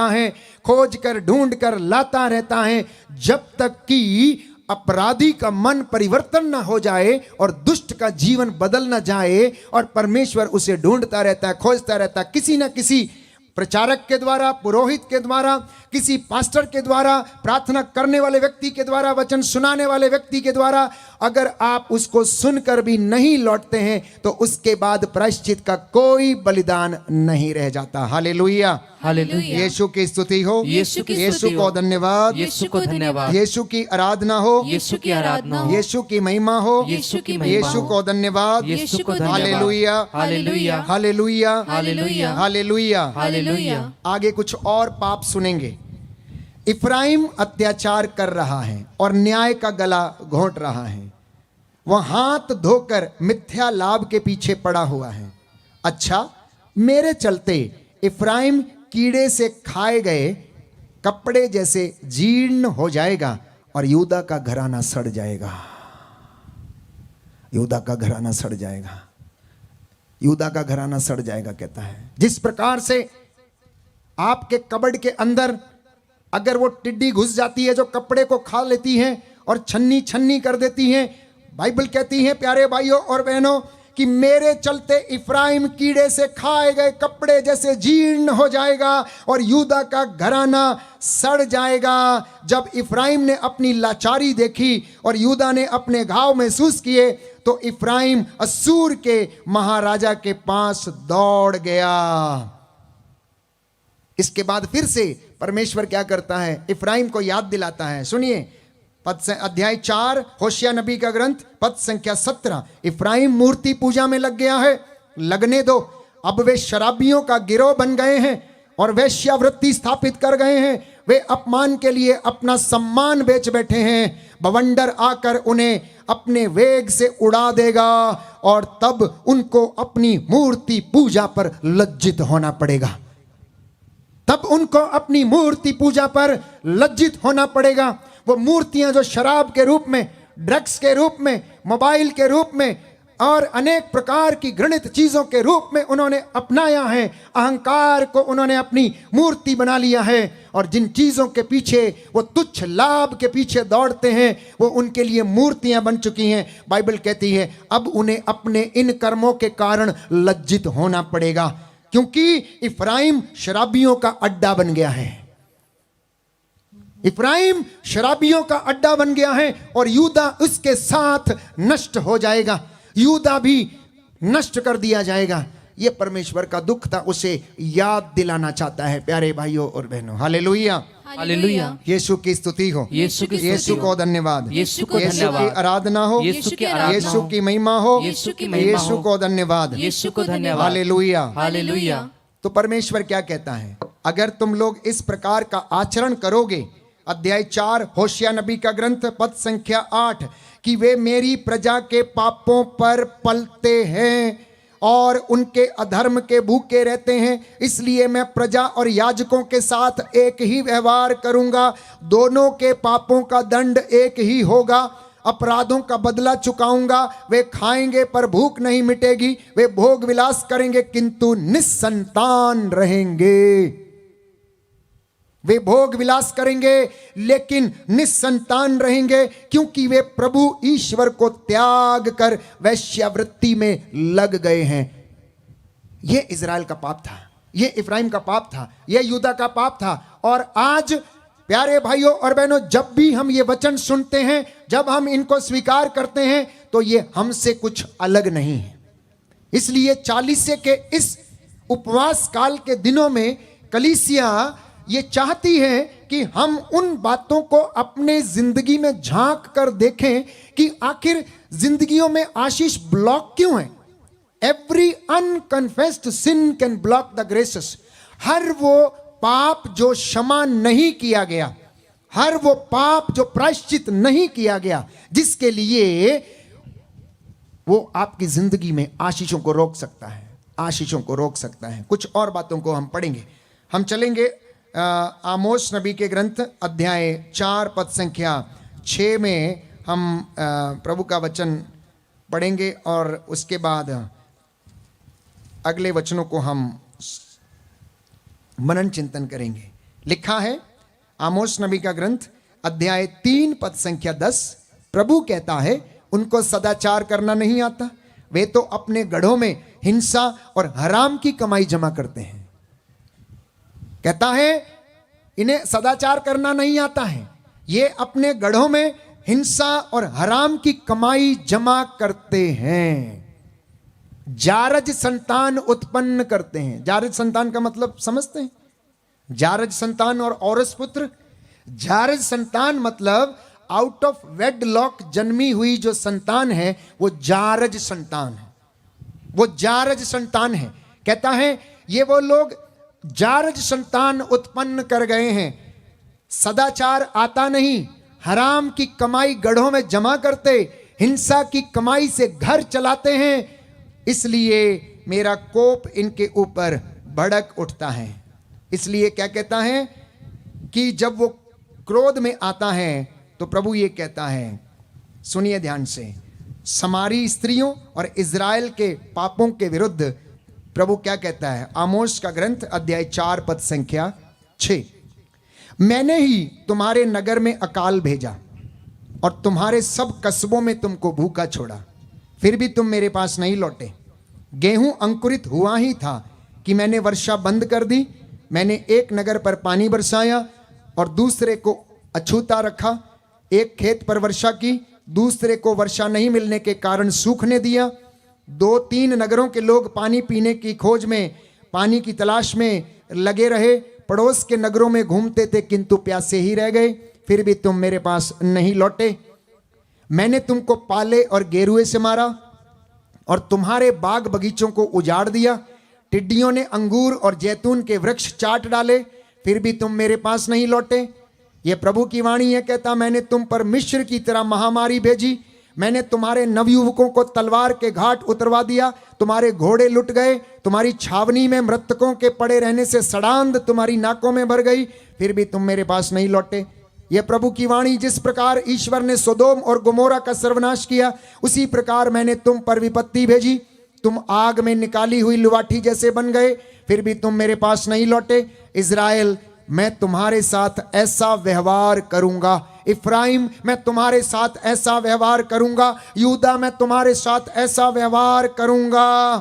है, खोज कर ढूंढ कर लाता रहता है, जब तक कि अपराधी का मन परिवर्तन ना हो जाए और दुष्ट का जीवन बदल ना जाए। और परमेश्वर उसे ढूंढता रहता है, खोजता रहता है, किसी ना किसी प्रचारक के द्वारा, पुरोहित के द्वारा, किसी पास्टर के द्वारा, प्रार्थना करने वाले व्यक्ति के द्वारा, वचन सुनाने वाले व्यक्ति के द्वारा। अगर आप उसको सुनकर भी नहीं लौटते हैं तो उसके बाद प्रायश्चित का कोई बलिदान नहीं रह जाता। Hallelujah, hallelujah. यीशु की स्तुति हो, यीशु की यीशु स्तुति को हो, धन्यवाद, यीशु को धन्यवाद, यीशु की आराधना हो, यीशु की आराधना हो, यीशु की महिमा हो, यीशु की महिमा यीशु हो, को धन्यवाद, यीशु को धन्यवाद। Hallelujah, hallelujah, hallelujah, hallelujah, hallelujah. Hallelujah. आगे कुछ और पाप सुनेंगे। इफ्राइम अत्याचार कर रहा है और न्याय का गला घोंट रहा है, वह हाथ धोकर मिथ्या लाभ के पीछे पड़ा हुआ है। अच्छा, मेरे चलते इफ्राइम कीड़े से खाए गए कपड़े जैसे जीर्ण हो जाएगा और यूदा का घराना सड़ जाएगा। यूदा का घराना सड़ जाएगा, यूदा का घराना सड़ जाएगा। कहता है, जिस प्रकार से आपके कबर्ड के अंदर अगर वो टिड्डी घुस जाती है जो कपड़े को खा लेती है और छन्नी छन्नी कर देती है, बाइबल कहती है प्यारे भाइयों और बहनों कि मेरे चलते इफ्राइम कीड़े से खाए गए कपड़े जैसे जीर्ण हो जाएगा और यूदा का घराना सड़ जाएगा। जब इफ्राइम ने अपनी लाचारी देखी और यूदा ने अपने घाव महसूस किए तो इफ्राइम असूर के महाराजा के पास दौड़ गया। इसके बाद फिर से परमेश्वर क्या करता है, इफ्राइम को याद दिलाता है। सुनिए, अध्याय 4 होशिया नबी का ग्रंथ, पद संख्या 17। इफ्राइम मूर्ति पूजा में लग गया है, लगने दो। अब वे शराबियों का गिरोह बन गए हैं और वेश्यावृत्ति स्थापित कर गए हैं। वे अपमान के लिए अपना सम्मान बेच बैठे हैं। बवंडर आकर उन्हें अपने वेग से उड़ा देगा और तब उनको अपनी मूर्ति पूजा पर लज्जित होना पड़ेगा। तब उनको अपनी मूर्ति पूजा पर लज्जित होना पड़ेगा। वो मूर्तियां जो शराब के रूप में, ड्रग्स के रूप में, मोबाइल के रूप में, और अनेक प्रकार की घृणित चीजों के रूप में उन्होंने अपनाया है। अहंकार को उन्होंने अपनी मूर्ति बना लिया है और जिन चीजों के पीछे वो तुच्छ लाभ के पीछे दौड़ते हैं वो उनके लिए मूर्तियां बन चुकी हैं। बाइबल कहती है अब उन्हें अपने इन कर्मों के कारण लज्जित होना पड़ेगा, क्योंकि इफ्राइम शराबियों का अड्डा बन गया है। इफ्राइम शराबियों का अड्डा बन गया है और यूदा उसके साथ नष्ट हो जाएगा, यूदा भी नष्ट कर दिया जाएगा। यह परमेश्वर का दुख था, उसे याद दिलाना चाहता है। प्यारे भाइयों और बहनों, हालेलुया, हालेलुया। यीशु की स्तुति हो, यीशु की स्तुति यीशु हो। को धन्यवाद, यीशु को यीशु की धन्यवाद। आराधना हो, यीशु की आराधना यीशु हो। की महिमा हो, यीशु की महिमा यीशु हो। को धन्यवाद, यीशु को धन्यवाद। हालेलुया। हालेलुया। तो परमेश्वर क्या कहता है, अगर तुम लोग इस प्रकार का आचरण करोगे, अध्याय 4 होशिया नबी का ग्रंथ पद संख्या 8, कि वे मेरी प्रजा के पापों पर पलते हैं और उनके अधर्म के भूखे रहते हैं, इसलिए मैं प्रजा और याजकों के साथ एक ही व्यवहार करूंगा, दोनों के पापों का दंड एक ही होगा, अपराधों का बदला चुकाऊंगा। वे खाएंगे पर भूख नहीं मिटेगी, वे भोग विलास करेंगे किंतु निस्संतान रहेंगे। वे भोग विलास करेंगे लेकिन निस्संतान रहेंगे, क्योंकि वे प्रभु ईश्वर को त्याग कर वैश्यावृत्ति में लग गए हैं। यह इजराइल का पाप था, यह इफ्राइम का पाप था, यह यूदा का पाप था। और आज प्यारे भाइयों और बहनों, जब भी हम ये वचन सुनते हैं, जब हम इनको स्वीकार करते हैं, तो ये हमसे कुछ अलग नहीं है। इसलिए 40 के इस उपवास काल के दिनों में कलीसिया ये चाहती है कि हम उन बातों को अपने जिंदगी में झांक कर देखें कि आखिर जिंदगियों में आशीष ब्लॉक क्यों है। Every unconfessed sin can block the graces. हर वो पाप जो क्षमा नहीं किया गया, हर वो पाप जो प्रायश्चित नहीं किया गया, जिसके लिए वो आपकी जिंदगी में आशीषों को रोक सकता है, आशीषों को रोक सकता है। कुछ और बातों को हम पढ़ेंगे। हम चलेंगे आमोस नबी के ग्रंथ अध्याय 4 पद संख्या 6 में हम प्रभु का वचन पढ़ेंगे और उसके बाद अगले वचनों को हम मनन चिंतन करेंगे। लिखा है आमोस नबी का ग्रंथ अध्याय 3 पद संख्या 10, प्रभु कहता है उनको सदाचार करना नहीं आता, वे तो अपने गढ़ों में हिंसा और हराम की कमाई जमा करते हैं। कहता है इन्हें सदाचार करना नहीं आता है, ये अपने गढ़ों में हिंसा और हराम की कमाई जमा करते हैं, जारज संतान उत्पन्न करते हैं। जारज संतान का मतलब समझते हैं? जारज संतान और औरस पुत्र। जारज संतान मतलब आउट ऑफ वेडलॉक जन्मी हुई जो संतान है वो जारज संतान है, वो जारज संतान है। कहता है ये वो लोग जारज संतान उत्पन्न कर गए हैं, सदाचार आता नहीं, हराम की कमाई गढ़ों में जमा करते, हिंसा की कमाई से घर चलाते हैं, इसलिए मेरा कोप इनके ऊपर भड़क उठता है। इसलिए क्या कहता है कि जब वो क्रोध में आता है तो प्रभु ये कहता है, सुनिए ध्यान से, समारी स्त्रियों और इज़राइल के पापों के विरुद्ध प्रभु क्या कहता है। आमोस का ग्रंथ अध्याय 4 पद संख्या 6, मैंने ही तुम्हारे नगर में अकाल भेजा और तुम्हारे सब कस्बों में तुमको भूखा छोड़ा, फिर भी तुम मेरे पास नहीं लौटे। गेहूं अंकुरित हुआ ही था कि मैंने वर्षा बंद कर दी, मैंने एक नगर पर पानी बरसाया और दूसरे को अछूता रखा, एक खेत पर वर्षा की, दूसरे को वर्षा नहीं मिलने के कारण सूखने दिया। 2-3 नगरों के लोग पानी पीने की खोज में, पानी की तलाश में लगे रहे, पड़ोस के नगरों में घूमते थे किंतु प्यासे ही रह गए, फिर भी तुम मेरे पास नहीं लौटे। मैंने तुमको पाले और गेरुए से मारा और तुम्हारे बाग बगीचों को उजाड़ दिया। टिड्डियों ने अंगूर और जैतून के वृक्ष चाट डाले, फिर भी तुम मेरे पास नहीं लौटे। यह प्रभु की वाणी है, कहता मैंने तुम पर मिस्र की तरह महामारी भेजी, मैंने तुम्हारे नवयुवकों को तलवार के घाट उतरवा दिया, तुम्हारे घोड़े लुट गए, तुम्हारी छावनी में मृतकों के पड़े रहने से सड़ांध तुम्हारी नाकों में भर गई, फिर भी तुम मेरे पास नहीं लौटे। यह प्रभु की वाणी, जिस प्रकार ईश्वर ने सोदोम और गोमोरा का सर्वनाश किया, उसी प्रकार मैंने तुम पर विपत्ति भेजी। तुम आग में निकाली हुई लुवाठी जैसे बन गए, फिर भी तुम मेरे पास नहीं लौटे। इज़राइल, मैं तुम्हारे साथ ऐसा व्यवहार करूंगा। इफ्राइम, मैं तुम्हारे साथ ऐसा व्यवहार करूंगा। यहूदा, मैं तुम्हारे साथ ऐसा व्यवहार करूंगा।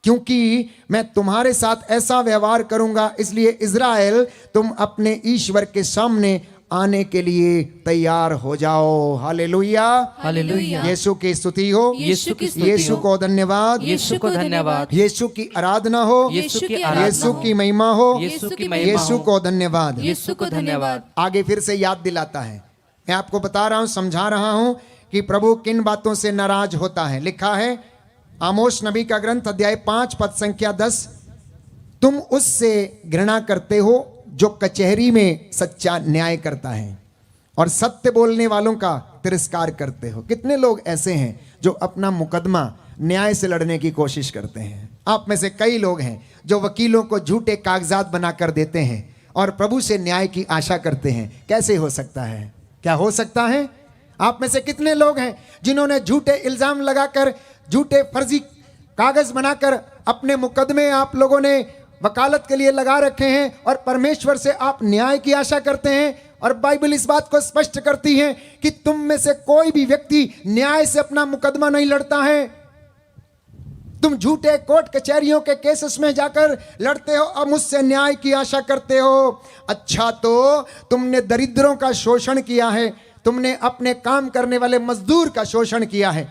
क्योंकि मैं तुम्हारे साथ ऐसा व्यवहार करूंगा, इसलिए इज़राइल, तुम अपने ईश्वर के सामने आने के लिए तैयार हो जाओ। Hallelujah, hallelujah. यीशु की स्तुति हो, यीशु की स्तुति यीशु हो। को धन्यवाद, यीशु को धन्यवाद। यीशु की आराधना हो, यीशु की आराधना यीशु हो। की महिमा हो, यीशु की महिमा यीशु हो। को धन्यवाद। यीशु को धन्यवाद। आगे फिर से याद दिलाता है, मैं आपको बता रहा हूं, समझा रहा हूं कि प्रभु किन बातों से नाराज होता है। लिखा है आमोस नबी का ग्रंथ अध्याय 5 पद संख्या 10, तुम उससे घृणा करते हो जो कचहरी में सच्चा न्याय करता है और सत्य बोलने वालों का तिरस्कार करते हो। कितने लोग ऐसे हैं जो अपना मुकदमा न्याय से लड़ने की कोशिश करते हैं। आप में से कई लोग हैं जो वकीलों को झूठे कागजात बनाकर देते हैं और प्रभु से न्याय की आशा करते हैं। कैसे हो सकता है? क्या हो सकता है? आप में से कितने लोग हैं जिन्होंने झूठे इल्जाम लगाकर, झूठे फर्जी कागज बनाकर अपने मुकदमे आप लोगों ने वकालत के लिए लगा रखे हैं और परमेश्वर से आप न्याय की आशा करते हैं। और बाइबल इस बात को स्पष्ट करती है कि तुम में से कोई भी व्यक्ति न्याय से अपना मुकदमा नहीं लड़ता है। तुम झूठे कोर्ट कचहरियों के केसेस में जाकर लड़ते हो और मुझसे न्याय की आशा करते हो। अच्छा, तो तुमने दरिद्रों का शोषण किया है, तुमने अपने काम करने वाले मजदूर का शोषण किया है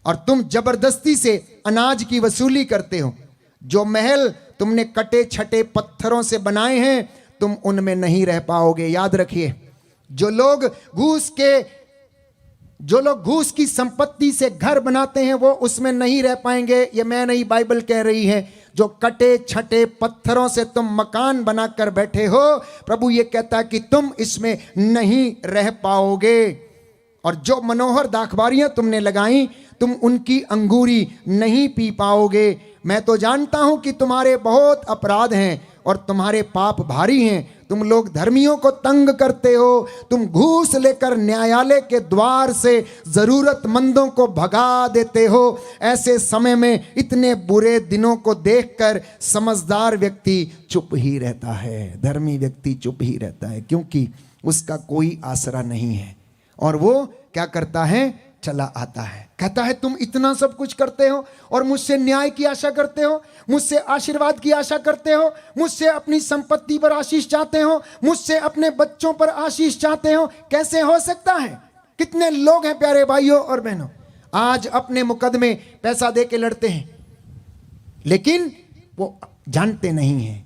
और तुम जबरदस्ती से अनाज की वसूली करते हो। जो महल तुमने कटे छटे पत्थरों से बनाए हैं, तुम उनमें नहीं रह पाओगे। याद रखिए, जो लोग घूस की संपत्ति से घर बनाते हैं वो उसमें नहीं रह पाएंगे। ये मैं नहीं, बाइबल कह रही है। जो कटे छटे पत्थरों से तुम मकान बनाकर बैठे हो, प्रभु ये कहता है कि तुम इसमें नहीं रह पाओगे। और जो मनोहर दाखबारियां तुमने लगाई, तुम उनकी अंगूरी नहीं पी पाओगे। मैं तो जानता हूं कि तुम्हारे बहुत अपराध हैं और तुम्हारे पाप भारी हैं। तुम लोग धर्मियों को तंग करते हो, तुम घूस लेकर न्यायालय के द्वार से जरूरतमंदों को भगा देते हो। ऐसे समय में, इतने बुरे दिनों को देखकर समझदार व्यक्ति चुप ही रहता है, धर्मी व्यक्ति चुप ही रहता है, क्योंकि उसका कोई आसरा नहीं है। और वो क्या करता है? चला आता है, कहता है तुम इतना सब कुछ करते हो और मुझसे न्याय की आशा करते हो, मुझसे आशीर्वाद की आशा करते हो, मुझसे अपनी संपत्ति पर आशीष चाहते हो, मुझसे अपने बच्चों पर आशीष चाहते हो। कैसे हो सकता है? कितने लोग हैं प्यारे भाइयों और बहनों, आज अपने मुकदमे पैसा दे के लड़ते हैं, लेकिन वो जानते नहीं हैं,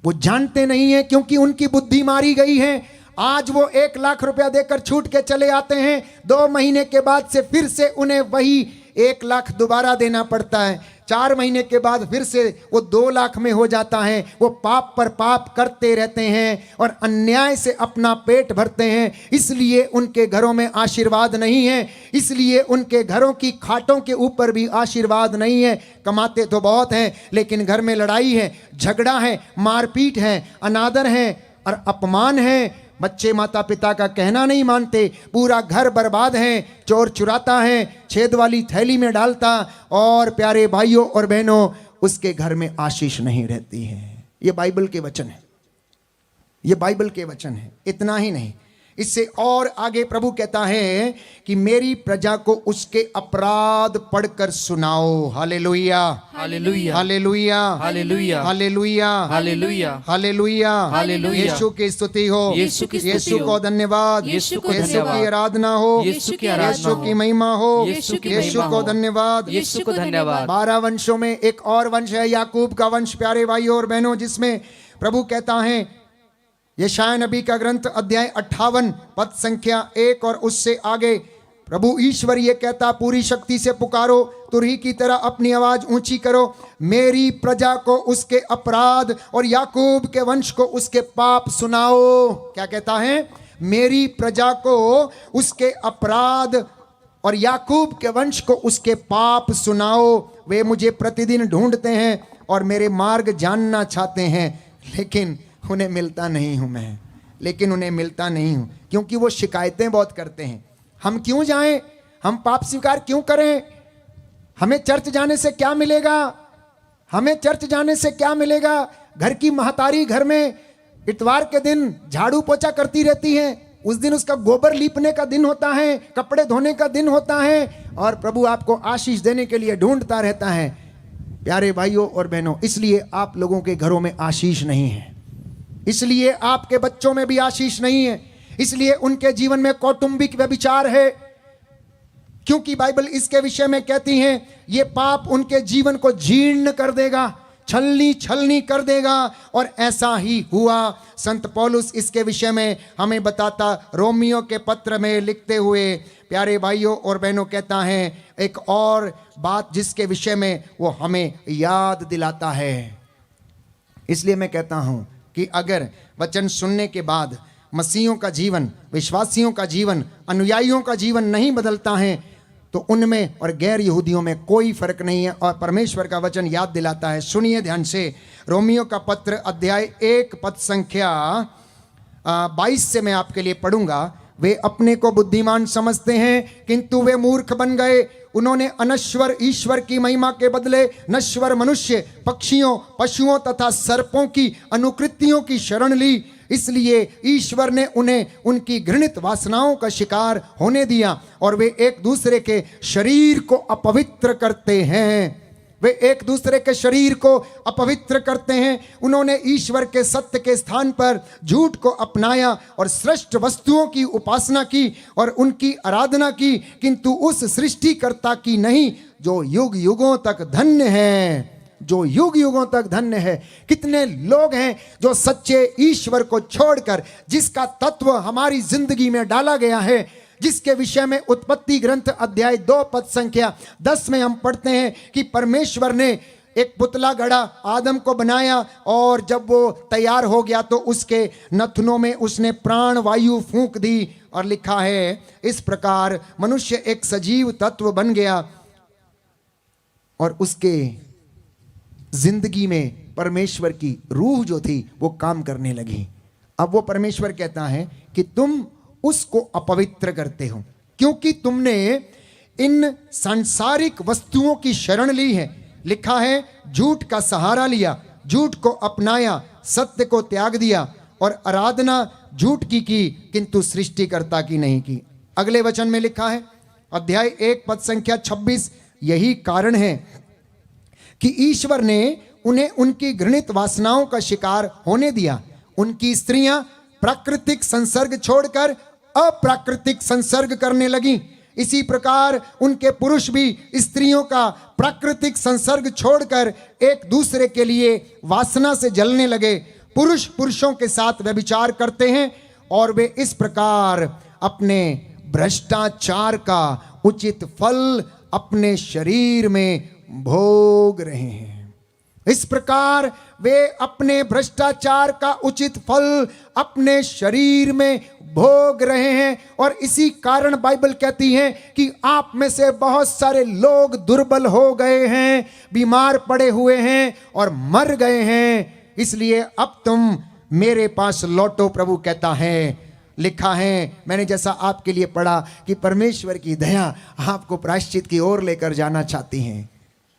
वो जानते नहीं हैं क्योंकि उनकी बुद्धि मारी गई है। आज वो 1 लाख रुपया देकर छूट के चले आते हैं, 2 महीने के बाद से फिर से उन्हें वही 1 लाख दोबारा देना पड़ता है। 4 महीने के बाद फिर से वो 2 लाख में हो जाता है। वो पाप पर पाप करते रहते हैं और अन्याय से अपना पेट भरते हैं। इसलिए उनके घरों में आशीर्वाद नहीं है, इसलिए उनके घरों की खाटों के ऊपर भी आशीर्वाद नहीं है। कमाते तो बहुत हैं, लेकिन घर में लड़ाई है, झगड़ा है, मारपीट है, अनादर है और अपमान है। बच्चे माता पिता का कहना नहीं मानते, पूरा घर बर्बाद है, चोर चुराता है, छेद वाली थैली में डालता, और प्यारे भाइयों और बहनों, उसके घर में आशीष नहीं रहती है। ये बाइबल के वचन है, ये बाइबल के वचन है। इतना ही नहीं, इससे और आगे प्रभु कहता है कि मेरी प्रजा को उसके अपराध पढ़कर सुनाओ। Hallelujah, hallelujah, hallelujah, hallelujah, hallelujah, hallelujah, hallelujah, hallelujah. Yeshu की स्तुति हो, यीशु की स्तुति यीशु हो। को धन्यवाद, यीशु को यीशु धन्यवाद। की आराधना हो, यीशु की आराधना यीशु हो। की महिमा हो, यीशु की यीशु महिमा को हो। धन्यवाद। यीशु को धन्यवाद। 12 वंशों में एक और वंश है, याकूब का वंश, प्यारे भाइयों और बहनों, जिसमें प्रभु कहता है, यशायाह नबी का ग्रंथ अध्याय 58 पद संख्या 1 और उससे आगे, प्रभु ईश्वर ये कहता, पूरी शक्ति से पुकारो, तुरही की तरह अपनी आवाज ऊंची करो, मेरी प्रजा को उसके अपराध और याकूब के वंश को उसके पाप सुनाओ। क्या कहता है? मेरी प्रजा को उसके अपराध और याकूब के वंश को उसके पाप सुनाओ। वे मुझे प्रतिदिन ढूंढते हैं और मेरे मार्ग जानना चाहते हैं, लेकिन उन्हें मिलता नहीं हूं मैं। लेकिन उन्हें मिलता नहीं हूं, क्योंकि वो शिकायतें बहुत करते हैं। हम क्यों जाएं, हम पाप स्वीकार क्यों करें, हमें चर्च जाने से क्या मिलेगा, हमें चर्च जाने से क्या मिलेगा। घर की महतारी घर में इतवार के दिन झाड़ू पोछा करती रहती है, उस दिन उसका गोबर लीपने का दिन होता है, कपड़े धोने का दिन होता है, और प्रभु आपको आशीष देने के लिए ढूंढता रहता है। प्यारे भाइयों और बहनों, इसलिए आप लोगों के घरों में आशीष नहीं है, इसलिए आपके बच्चों में भी आशीष नहीं है, इसलिए उनके जीवन में कौटुंबिक व्यभिचार है, क्योंकि बाइबल इसके विषय में कहती है ये पाप उनके जीवन को जीर्ण कर देगा, छलनी छलनी कर देगा। और ऐसा ही हुआ। संत पौलुस इसके विषय में हमें बताता, रोमियो के पत्र में लिखते हुए प्यारे भाइयों और बहनों कहता है एक और बात जिसके विषय में वो हमें याद दिलाता है। इसलिए मैं कहता हूं कि अगर वचन सुनने के बाद मसीहियों का जीवन, विश्वासियों का जीवन, अनुयायियों का जीवन नहीं बदलता है तो उनमें और गैर यहूदियों में कोई फर्क नहीं है। और परमेश्वर का वचन याद दिलाता है, सुनिए ध्यान से, रोमियो का पत्र अध्याय 1 पद संख्या 22 से मैं आपके लिए पढ़ूंगा। वे अपने को बुद्धिमान समझते हैं किंतु वे मूर्ख बन गए। उन्होंने अनश्वर ईश्वर की महिमा के बदले नश्वर मनुष्य, पक्षियों, पशुओं तथा सर्पों की अनुकृतियों की शरण ली। इसलिए ईश्वर ने उन्हें उनकी घृणित वासनाओं का शिकार होने दिया और वे एक दूसरे के शरीर को अपवित्र करते हैं। वे एक दूसरे के शरीर को अपवित्र करते हैं। उन्होंने ईश्वर के सत्य के स्थान पर झूठ को अपनाया और श्रेष्ठ वस्तुओं की उपासना की और उनकी आराधना की, किंतु उस सृष्टिकर्ता की नहीं जो युग युगों तक धन्य है, जो युग युगों तक धन्य है। कितने लोग हैं जो सच्चे ईश्वर को छोड़कर, जिसका तत्व हमारी जिंदगी में डाला गया है, जिसके विषय में उत्पत्ति ग्रंथ अध्याय 2 पद संख्या 10 में हम पढ़ते हैं कि परमेश्वर ने एक पुतला गढ़ा, आदम को बनाया, और जब वो तैयार हो गया तो उसके नथनों में उसने प्राण वायु फूंक दी, और लिखा है इस प्रकार मनुष्य एक सजीव तत्व बन गया और उसके जिंदगी में परमेश्वर की रूह जो थी वो काम करने लगी। अब वो परमेश्वर कहता है कि तुम उसको अपवित्र करते हो क्योंकि तुमने इन सांसारिक वस्तुओं की शरण ली है। लिखा है झूठ का सहारा लिया, झूठ को अपनाया, सत्य को त्याग दिया और आराधना झूठ की किंतु सृष्टिकर्ता की नहीं की। अगले वचन में लिखा है अध्याय 1 पद संख्या 26, यही कारण है कि ईश्वर ने उन्हें उनकी घृणित वासनाओं का शिकार होने दिया। उनकी स्त्रियां प्राकृतिक संसर्ग छोड़कर अप्राकृतिक संसर्ग करने लगी। इसी प्रकार उनके पुरुष भी स्त्रियों का प्राकृतिक संसर्ग छोड़कर एक दूसरे के लिए वासना से जलने लगे। पुरुष पुरुषों के साथ व्यभिचार करते हैं और वे इस प्रकार अपने भ्रष्टाचार का उचित फल अपने शरीर में भोग रहे हैं। इस प्रकार वे अपने भ्रष्टाचार का उचित फल अपने शरीर में भोग रहे हैं। और इसी कारण बाइबल कहती है कि आप में से बहुत सारे लोग दुर्बल हो गए हैं, बीमार पड़े हुए हैं और मर गए हैं। इसलिए अब तुम मेरे पास लौटो, प्रभु कहता है। लिखा है, मैंने जैसा आपके लिए पढ़ा कि परमेश्वर की दया आपको प्रायश्चित की ओर लेकर जाना चाहती है।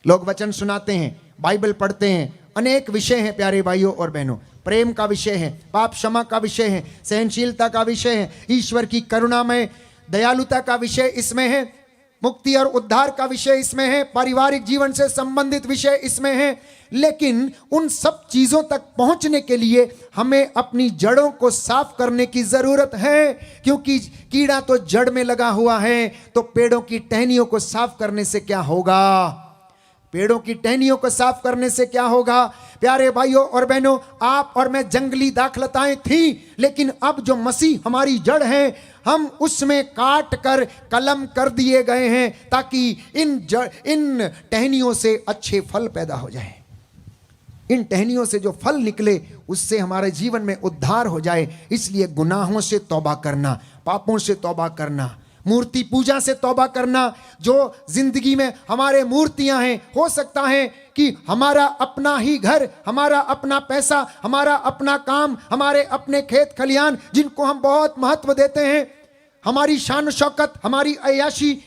लोग वचन सुनाते हैं, बाइबल पढ़ते हैं, अनेक विषय हैं प्यारे भाइयों और बहनों। प्रेम का विषय है, पाप क्षमा का विषय है, सहनशीलता का विषय है, ईश्वर की करुणा में दयालुता का विषय इसमें है, मुक्ति और उद्धार का विषय इसमें है, पारिवारिक जीवन से संबंधित विषय इसमें है। लेकिन उन सब चीजों तक पहुंचने के लिए हमें अपनी जड़ों को साफ करने की जरूरत है, क्योंकि कीड़ा तो जड़ में लगा हुआ है। तो पेड़ों की टहनियों को साफ करने से क्या होगा? पेड़ों की टहनियों को साफ करने से क्या होगा? प्यारे भाइयों और बहनों, आप और मैं जंगली दाखलताएं थी, लेकिन अब जो मसीह हमारी जड़ है, हम उसमें काट कर कलम कर दिए गए हैं, ताकि इन टहनियों से अच्छे फल पैदा हो जाए। इन टहनियों से जो फल निकले उससे हमारे जीवन में उद्धार हो जाए। इसलिए गुनाहों से तौबा करना, पापों से तौबा करना, मूर्ति पूजा से तौबा करना। जो जिंदगी में हमारे मूर्तियां हैं, हो सकता है कि हमारा अपना ही घर, हमारा अपना पैसा, हमारा अपना काम, हमारे अपने खेत खलियान जिनको हम बहुत महत्व देते हैं, हमारी शान शौकत, हमारी अय्याशी,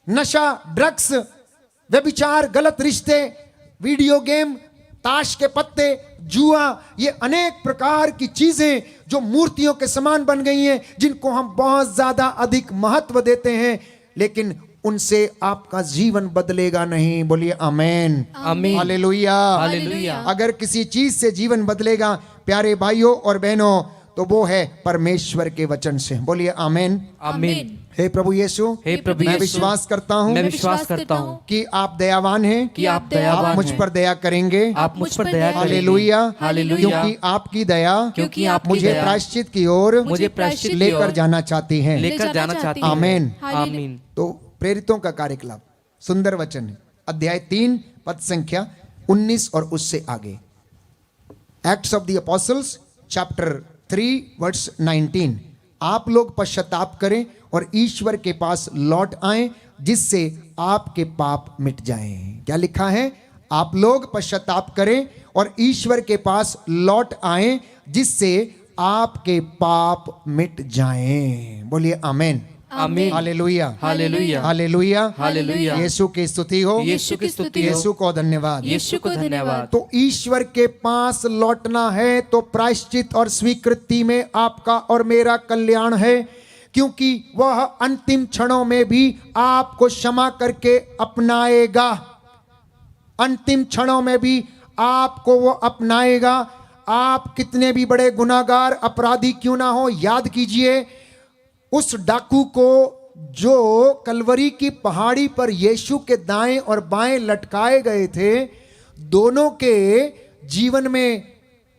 नशा, ड्रग्स, व्यभिचार, गलत रिश्ते, वीडियो गेम, ताश के पत्ते, जुआ, ये अनेक प्रकार की चीजें जो मूर्तियों के समान बन गई हैं, जिनको हम बहुत ज्यादा अधिक महत्व देते हैं, लेकिन उनसे आपका जीवन बदलेगा नहीं। बोलिए आमेन, आमीन, हालेलुया, हालेलुया। अगर किसी चीज से जीवन बदलेगा प्यारे भाइयों और बहनों, तो वो है परमेश्वर के वचन से। बोलिए आमेन, आमीन। हे प्रभु यीशु, हे प्रभु मैं यीशु, विश्वास करता हूँ मैं विश्वास करता हूँ कि आप दयावान हैं, कि आप दयावान आप मुझ हैं। पर दया करेंगे। आप मुझ पर दया करेंगे। Hallelujah, hallelujah. क्योंकि आपकी दया क्योंकि आपकी मुझे दया प्रायश्चित की ओर मुझे प्रायश्चित की लेकर ओर जाना चाहती है। लेकर जाना चाहती है। आमीन। आमीन। तो प्रेरितों का कार्यकलाप, सुंदर वचन है, अध्याय 3 पद संख्या 19 और उससे आगे। Acts of the apostles chapter 3 verse 19। आप लोग पश्चाताप करें और ईश्वर के पास लौट आएं, जिससे आपके पाप मिट जाएं। क्या लिखा है? आप लोग पश्चाताप करें और ईश्वर के पास लौट आएं, जिससे आपके पाप मिट जाएं। बोलिए amen, amen, hallelujah, hallelujah, hallelujah, hallelujah. Yeshu की स्तुति हो, यीशु की स्तुति हो, यीशु को धन्यवाद। यीशु को धन्यवाद। तो ईश्वर के पास लौटना है तो प्रायश्चित और स्वीकृति में आपका और मेरा कल्याण है, क्योंकि वह अंतिम क्षणों में भी आपको क्षमा करके अपनाएगा। अंतिम क्षणों में भी आपको वो अपनाएगा। आप कितने भी बड़े गुनाहगार अपराधी क्यों ना हो, याद कीजिए उस डाकू को जो कलवरी की पहाड़ी पर यीशु के दाएं और बाएं लटकाए गए थे, दोनों के जीवन में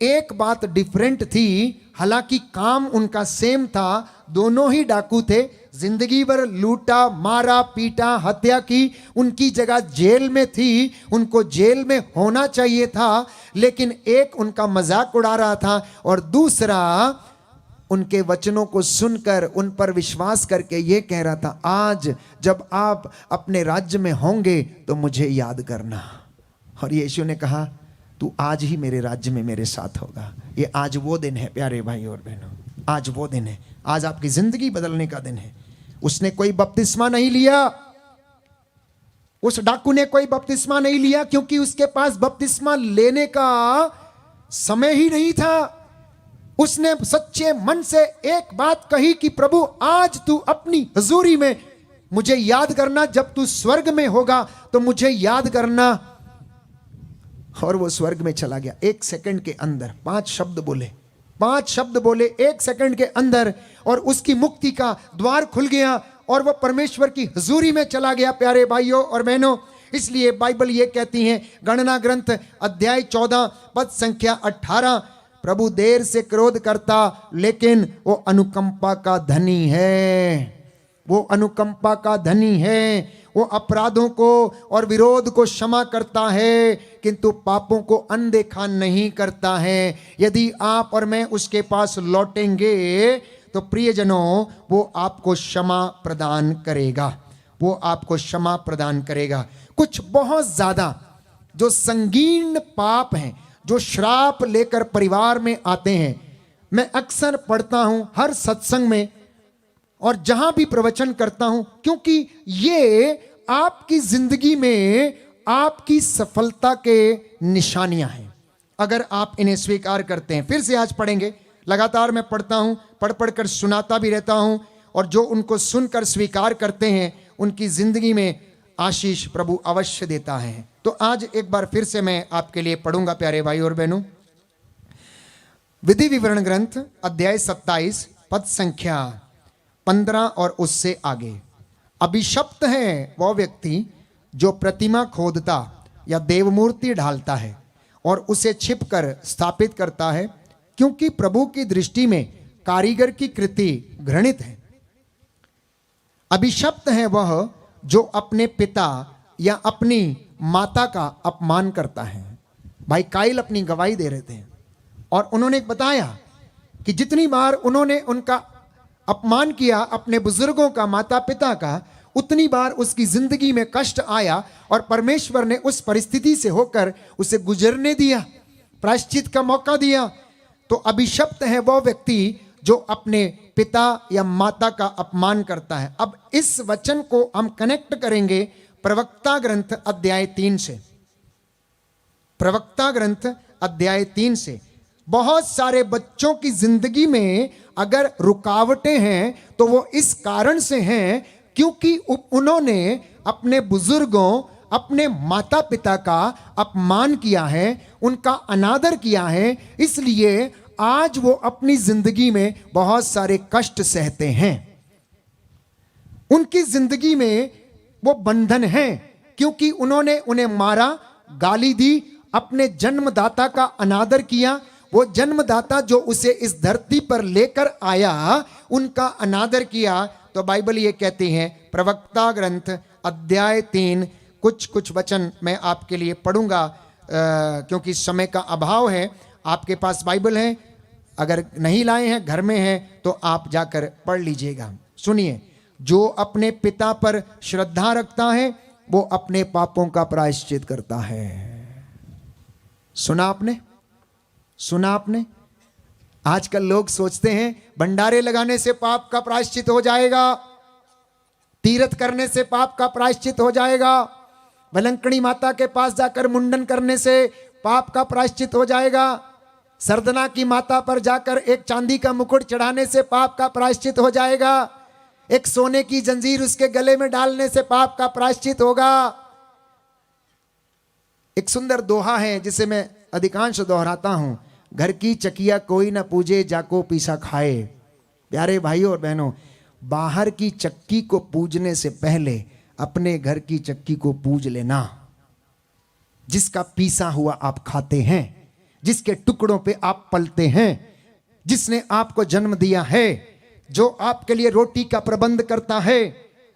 एक बात डिफरेंट थी। हालांकि काम उनका सेम था, दोनों ही डाकू थे, जिंदगी भर लूटा, मारा, पीटा, हत्या की, उनकी जगह जेल में थी, उनको जेल में होना चाहिए था, लेकिन एक उनका मजाक उड़ा रहा था और दूसरा उनके वचनों को सुनकर उन पर विश्वास करके ये कह रहा था, आज जब आप अपने राज्य में होंगे तो मुझे याद करना। और यीशु ने कहा, तू आज ही मेरे राज्य में मेरे साथ होगा। ये आज वो दिन है प्यारे भाई और बहनों, आज वो दिन है, आज आपकी जिंदगी बदलने का दिन है। उसने कोई बपतिस्मा नहीं लिया, उस डाकू ने कोई बपतिस्मा नहीं लिया, क्योंकि उसके पास बपतिस्मा लेने का समय ही नहीं था। उसने सच्चे मन से एक बात कही कि प्रभु, आज तू अपनी हजूरी में मुझे याद करना, जब तू स्वर्ग में होगा तो मुझे याद करना। और वो स्वर्ग में चला गया। 1 सेकंड के अंदर 5 शब्द बोले, 5 शब्द बोले 1 सेकंड के अंदर, और उसकी मुक्ति का द्वार खुल गया और वो परमेश्वर की हजूरी में चला गया। प्यारे भाइयों और बहनों, इसलिए बाइबल ये कहती है, गणना ग्रंथ अध्याय 14 पद संख्या 18, प्रभु देर से क्रोध करता लेकिन वो अनुकंपा का धनी है। वो अनुकंपा का धनी है। वो अपराधों को और विरोध को क्षमा करता है, किंतु पापों को अनदेखा नहीं करता है। यदि आप और मैं उसके पास लौटेंगे तो प्रियजनों, वो आपको क्षमा प्रदान करेगा। वो आपको क्षमा प्रदान करेगा। कुछ बहुत ज्यादा जो संगीन पाप हैं, जो श्राप लेकर परिवार में आते हैं, मैं अक्सर पढ़ता हूं हर सत्संग में और जहां भी प्रवचन करता हूं, क्योंकि ये आपकी जिंदगी में आपकी सफलता के निशानियां हैं, अगर आप इन्हें स्वीकार करते हैं। फिर से आज पढ़ेंगे, लगातार मैं पढ़ता हूं, पढ़ कर सुनाता भी रहता हूं, और जो उनको सुनकर स्वीकार करते हैं उनकी जिंदगी में आशीष प्रभु अवश्य देता है। तो आज एक बार फिर से मैं आपके लिए पढ़ूंगा प्यारे भाई और बहनों, विधि विवरण ग्रंथ अध्याय 27 पद संख्या 15 और उससे आगे। अभिशप्त है वह व्यक्ति जो प्रतिमा खोदता या देवमूर्ति ढालता है और उसे छिपकर स्थापित करता है, क्योंकि प्रभु की दृष्टि में कारीगर की कृति घृणित है। अभिशप्त है वह जो अपने पिता या अपनी माता का अपमान करता है। भाई काइल अपनी गवाही दे रहे थे और उन्होंने बताया कि जितनी बार उन्होंने उनका अपमान किया अपने बुजुर्गों का, माता पिता का, उतनी बार उसकी जिंदगी में कष्ट आया और परमेश्वर ने उस परिस्थिति से होकर उसे गुजरने दिया, प्रायश्चित का मौका दिया। तो अभिशप्त है वो व्यक्ति जो अपने पिता या माता का अपमान करता है। अब इस वचन को हम कनेक्ट करेंगे प्रवक्ता ग्रंथ अध्याय 3 से। प्रवक्ता ग्रंथ अध्याय 3 से। बहुत सारे बच्चों की जिंदगी में अगर रुकावटें हैं तो वो इस कारण से हैं क्योंकि उन्होंने अपने बुजुर्गों, अपने माता पिता का अपमान किया है, उनका अनादर किया है, इसलिए आज वो अपनी जिंदगी में बहुत सारे कष्ट सहते हैं। उनकी जिंदगी में वो बंधन है क्योंकि उन्होंने उन्हें मारा, गाली दी, अपने जन्मदाता का अनादर किया। वो जन्मदाता जो उसे इस धरती पर लेकर आया, उनका अनादर किया। तो बाइबल ये कहती है, प्रवक्ता ग्रंथ अध्याय 3, कुछ वचन मैं आपके लिए पढ़ूंगा क्योंकि समय का अभाव है। आपके पास बाइबल है, अगर नहीं लाए हैं, घर में है, तो आप जाकर पढ़ लीजिएगा। सुनिए, जो अपने पिता पर श्रद्धा रखता है वो अपने पापों का प्रायश्चित करता है। सुना आपने? सुना आपने? आजकल लोग सोचते हैं भंडारे लगाने से पाप का प्रायश्चित हो जाएगा, तीर्थ करने से पाप का प्रायश्चित हो जाएगा, वलंकणी माता के पास जाकर मुंडन करने से पाप का प्रायश्चित हो जाएगा, सरदना की माता पर जाकर एक चांदी का मुकुट चढ़ाने से पाप का प्रायश्चित हो जाएगा, एक सोने की जंजीर उसके गले में डालने से पाप का प्रायश्चित होगा। एक सुंदर दोहा है जिसे मैं अधिकांश दोहराता हूं, घर की चकिया कोई ना पूजे जाको पीसा खाए। प्यारे भाइयों और बहनों, बाहर की चक्की को पूजने से पहले अपने घर की चक्की को पूज लेना। जिसका पीसा हुआ आप खाते हैं, जिसके टुकड़ों पे आप पलते हैं, जिसने आपको जन्म दिया है, जो आपके लिए रोटी का प्रबंध करता है,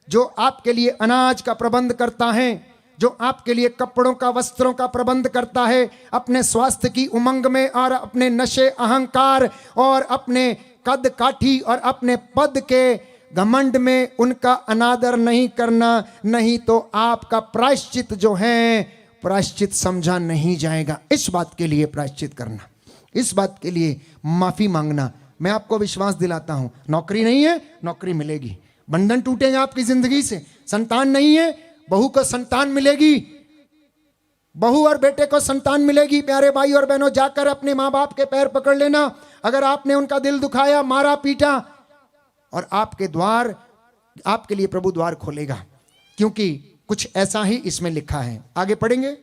जो आपके लिए अनाज का प्रबंध करता है, जो आपके लिए कपड़ों का, वस्त्रों का प्रबंध करता है, अपने स्वास्थ्य की उमंग में और अपने नशे, अहंकार और अपने कद काठी और अपने पद के घमंड में उनका अनादर नहीं करना, नहीं तो आपका प्रायश्चित जो है प्रायश्चित समझा नहीं जाएगा। इस बात के लिए प्रायश्चित करना, इस बात के लिए माफी मांगना। मैं आपको विश्वास दिलाता हूं, नौकरी नहीं है, नौकरी मिलेगी। बंधन टूटेगा आपकी जिंदगी से। संतान नहीं है, बहू को संतान मिलेगी, बहू और बेटे को संतान मिलेगी। प्यारे भाई और बहनों, जाकर अपने माँ बाप के पैर पकड़ लेना। अगर आपने उनका दिल दुखाया, मारा, पीटा, और आपके द्वार, आपके लिए प्रभु द्वार खोलेगा, क्योंकि कुछ ऐसा ही इसमें लिखा है। आगे पढ़ेंगे।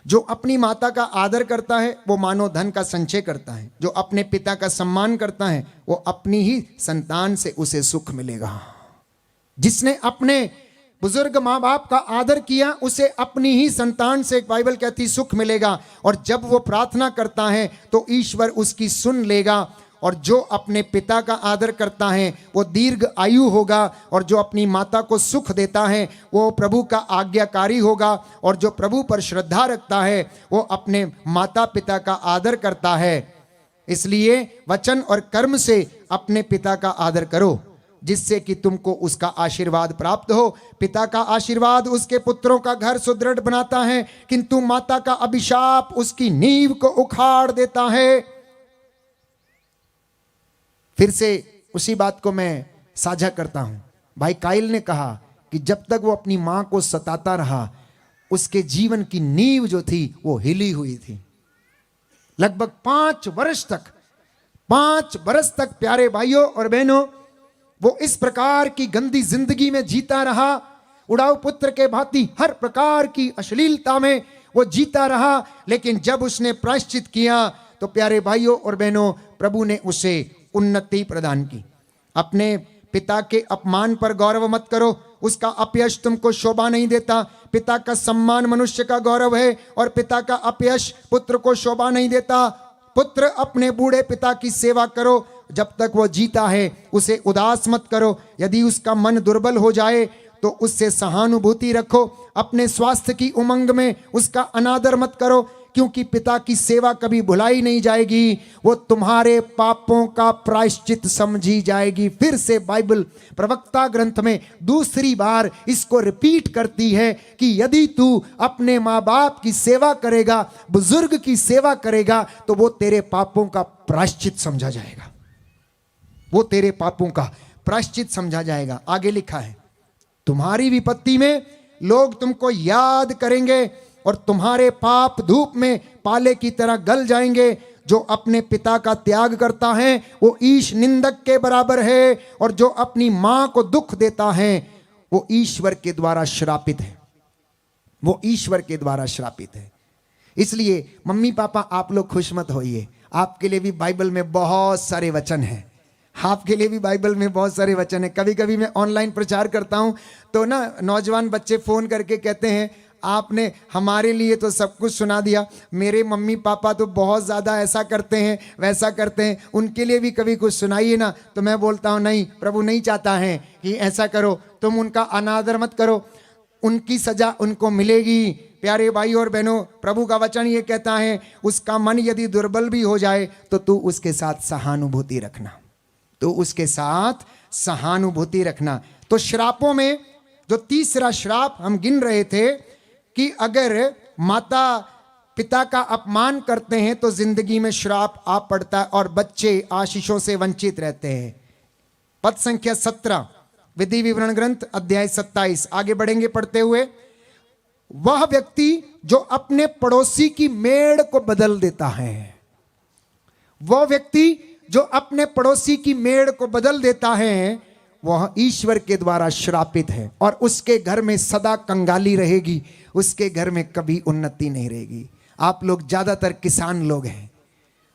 जो अपनी माता का आदर करता है वो मानो धन का संचय करता है। जो अपने पिता का सम्मान करता है वो अपनी ही संतान से उसे सुख मिलेगा। जिसने अपने बुजुर्ग माँ बाप का आदर किया उसे अपनी ही संतान से, बाइबल कहती, सुख मिलेगा। और जब वो प्रार्थना करता है तो ईश्वर उसकी सुन लेगा। और जो अपने पिता का आदर करता है वो दीर्घ आयु होगा। और जो अपनी माता को सुख देता है वो प्रभु का आज्ञाकारी होगा। और जो प्रभु पर श्रद्धा रखता है वो अपने माता पिता का आदर करता है। इसलिए वचन और कर्म से अपने पिता का आदर करो, जिससे कि तुमको उसका आशीर्वाद प्राप्त हो। पिता का आशीर्वाद उसके पुत्रों का घर सुदृढ़ बनाता है, किंतु माता का अभिशाप उसकी नींव को उखाड़ देता है। फिर से उसी बात को मैं साझा करता हूं। भाई काइल ने कहा कि जब तक वो अपनी मां को सताता रहा, उसके जीवन की नींव जो थी वो हिली हुई थी। लगभग 5 वर्ष तक प्यारे भाइयों और बहनों, वो इस प्रकार की गंदी जिंदगी में जीता रहा। उड़ाऊ पुत्र के भांति हर प्रकार की अश्लीलता में वो जीता रहा। लेकिन जब उसने प्रायश्चित किया तो प्यारे भाइयों और बहनों, प्रभु ने उसे उन्नति प्रदान की। अपने पिता के अपमान पर गौरव मत करो, उसका अपयश तुमको शोभा नहीं देता। पिता का सम्मान मनुष्य का गौरव है और पिता का अपयश पुत्र को शोभा नहीं देता। पुत्र अपने बूढ़े पिता की सेवा करो, जब तक वो जीता है उसे उदास मत करो। यदि उसका मन दुर्बल हो जाए तो उससे सहानुभूति रखो। अपने स्वास्थ्य की उमंग में उसका अनादर मत करो, क्योंकि पिता की सेवा कभी भुलाई नहीं जाएगी, वो तुम्हारे पापों का प्रायश्चित समझी जाएगी। फिर से बाइबल प्रवक्ता ग्रंथ में दूसरी बार इसको रिपीट करती है कि यदि तू अपने माँ बाप की सेवा करेगा, बुजुर्ग की सेवा करेगा, तो वो तेरे पापों का प्रायश्चित समझा जाएगा, वो तेरे पापों का प्रायश्चित समझा जाएगा। आगे लिखा है, तुम्हारी विपत्ति में लोग तुमको याद करेंगे और तुम्हारे पाप धूप में पाले की तरह गल जाएंगे। जो अपने पिता का त्याग करता है वो ईश निंदक के बराबर है, और जो अपनी मां को दुख देता है वो ईश्वर के द्वारा श्रापित है, वो ईश्वर के द्वारा श्रापित है। इसलिए मम्मी पापा आप लोग खुश मत होइए, आपके लिए भी बाइबल में बहुत सारे वचन हैं, आपके लिए भी बाइबल में बहुत सारे वचन हैं। कभी कभी मैं ऑनलाइन प्रचार करता हूं तो ना नौजवान बच्चे फ़ोन करके कहते हैं आपने हमारे लिए तो सब कुछ सुना दिया, मेरे मम्मी पापा तो बहुत ज़्यादा ऐसा करते हैं वैसा करते हैं, उनके लिए भी कभी कुछ सुनाइए ना। तो मैं बोलता हूं नहीं, प्रभु नहीं चाहता है कि ऐसा करो, तुम उनका अनादर मत करो, उनकी सजा उनको मिलेगी। प्यारे भाई और बहनों, प्रभु का वचन ये कहता है उसका मन यदि दुर्बल भी हो जाए तो तू उसके साथ सहानुभूति रखना, तो उसके साथ सहानुभूति रखना। तो श्रापों में जो तीसरा श्राप हम गिन रहे थे कि अगर माता पिता का अपमान करते हैं तो जिंदगी में श्राप आ पड़ता है और बच्चे आशीषों से वंचित रहते हैं। पद संख्या 17 विधि विवरण ग्रंथ अध्याय 27, आगे बढ़ेंगे पढ़ते हुए। वह व्यक्ति जो अपने पड़ोसी की मेड़ को बदल देता है, वह व्यक्ति जो अपने पड़ोसी की मेड़ को बदल देता है वह ईश्वर के द्वारा श्रापित है, और उसके घर में सदा कंगाली रहेगी, उसके घर में कभी उन्नति नहीं रहेगी। आप लोग ज्यादातर किसान लोग हैं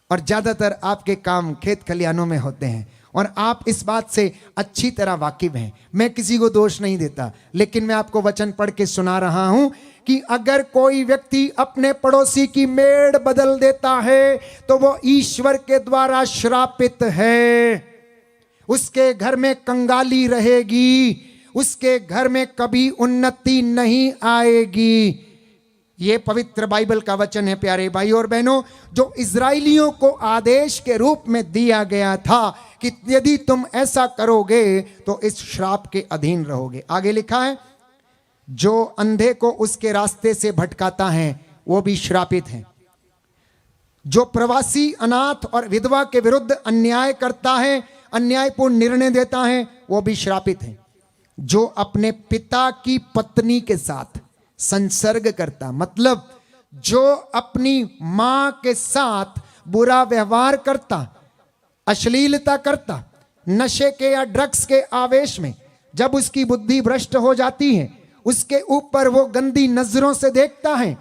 और ज्यादातर आपके काम खेत खलिहानों में होते हैं और आप इस बात से अच्छी तरह वाकिफ हैं। मैं किसी को दोष नहीं देता, लेकिन मैं आपको वचन पढ़ के सुना रहा हूं कि अगर कोई व्यक्ति अपने पड़ोसी की मेड़ बदल देता है तो वो ईश्वर के द्वारा श्रापित है, उसके घर में कंगाली रहेगी, उसके घर में कभी उन्नति नहीं आएगी। ये पवित्र बाइबल का वचन है प्यारे भाई और बहनों, जो इजराइलियों को आदेश के रूप में दिया गया था कि यदि तुम ऐसा करोगे तो इस श्राप के अधीन रहोगे। आगे लिखा है, जो अंधे को उसके रास्ते से भटकाता है वो भी श्रापित है, जो प्रवासी अनाथ और विधवा के विरुद्ध अन्याय करता है, अन्यायपूर्ण निर्णय देता है, वो भी श्रापित है, जो अपने पिता की पत्नी के साथ संसर्ग करता, मतलब जो अपनी मां के साथ बुरा व्यवहार करता, अश्लीलता करता, नशे के या ड्रग्स के आवेश में जब उसकी बुद्धि भ्रष्ट हो जाती है, उसके ऊपर वो गंदी नजरों से देखता है,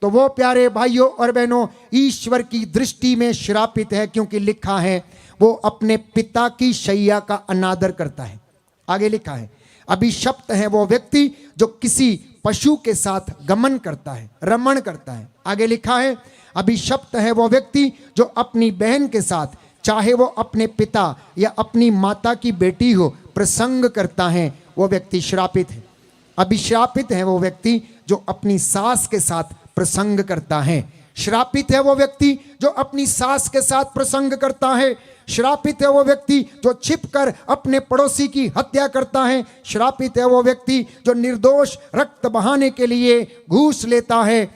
तो वो प्यारे भाइयों और बहनों ईश्वर की दृष्टि में श्रापित है, क्योंकि लिखा है वो अपने पिता की शैया का अनादर करता है। आगे लिखा है, अभिशप्त है वो व्यक्ति जो किसी पशु के साथ गमन करता है, रमण करता है। आगे लिखा है, अभिशप्त है वो व्यक्ति जो अपनी बहन के साथ, चाहे वो अपने पिता या अपनी माता की बेटी हो, प्रसंग करता है, वो व्यक्ति श्रापित है। अभिश्रापित है वो व्यक्ति जो अपनी सास के साथ प्रसंग करता है। श्रापित है वो व्यक्ति जो अपनी सास के साथ प्रसंग करता है। श्रापित है वो व्यक्ति जो छिपकर अपने पड़ोसी की हत्या करता है। श्रापित है वो व्यक्ति जो निर्दोष रक्त बहाने के लिए घूस लेता है।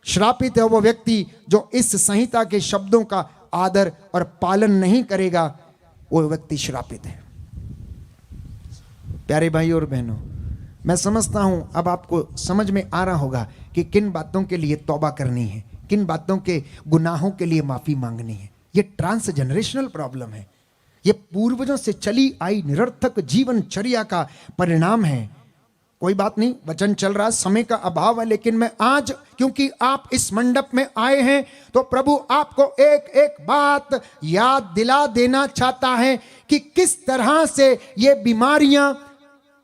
श्रापित है वो व्यक्ति जो इस संहिता के शब्दों का आदर और पालन नहीं करेगा, वो व्यक्ति श्रापित है। प्यारे भाई और बहनों, मैं समझता हूं अब आपको समझ में आ रहा होगा कि किन बातों के लिए तौबा करनी है, किन बातों के गुनाहों के लिए माफी मांगनी है। ये ट्रांसजेनरेशनल प्रॉब्लम है, ये पूर्वजों से चली आई निरर्थक जीवनचर्या का परिणाम है। कोई बात नहीं, वचन चल रहा, समय का अभाव है, लेकिन मैं आज क्योंकि आप इस मंडप में आए हैं तो प्रभु आपको एक एक बात याद दिला देना चाहता है कि किस तरह से ये बीमारियां,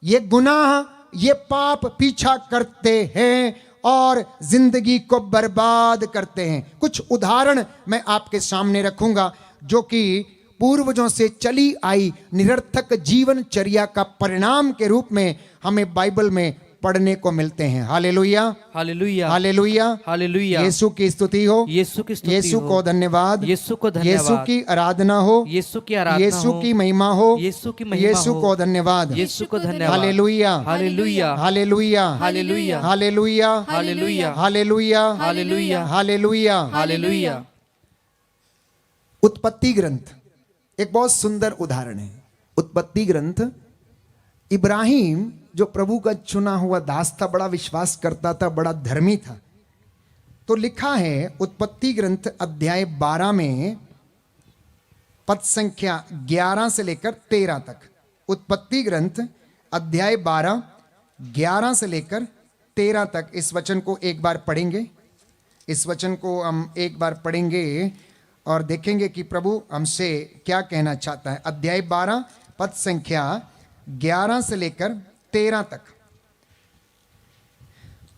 ये गुनाह, ये पाप पीछा करते हैं और जिंदगी को बर्बाद करते हैं। कुछ उदाहरण मैं आपके सामने रखूंगा जो कि पूर्वजों से चली आई निरर्थक जीवनचर्या का परिणाम के रूप में हमें बाइबल में पढ़ने को मिलते हैं। Hallelujah, hallelujah, hallelujah, hallelujah. Yeshu की स्तुति हो, यीशु की स्तुति यीशु हो, को धन्यवाद, यीशु को धन्यवाद, यीशु की आराधना हो, यीशु की आराधना यीशु हो, की महिमा हो, यीशु की महिमा यीशु हो, को धन्यवाद, यीशु को धन्यवाद। Hallelujah, hallelujah, hallelujah, hallelujah, hallelujah, hallelujah, hallelujah, hallelujah, hallelujah. Hallelujah. उत्पत्ति ग्रंथ एक बहुत सुंदर उदाहरण है। उत्पत्ति ग्रंथ, इब्राहिम जो प्रभु का चुना हुआ दास था, बड़ा विश्वास करता था, बड़ा धर्मी था। तो लिखा है उत्पत्ति ग्रंथ अध्याय 12 में पद संख्या 11 से लेकर 13 तक। उत्पत्ति ग्रंथ अध्याय 12 11 से लेकर 13 तक इस वचन को एक बार पढ़ेंगे। इस वचन को हम एक बार पढ़ेंगे और देखेंगे कि प्रभु हमसे क्या कहना चाहता है। अध्याय 12 पद संख्या 11 से लेकर 13 तक।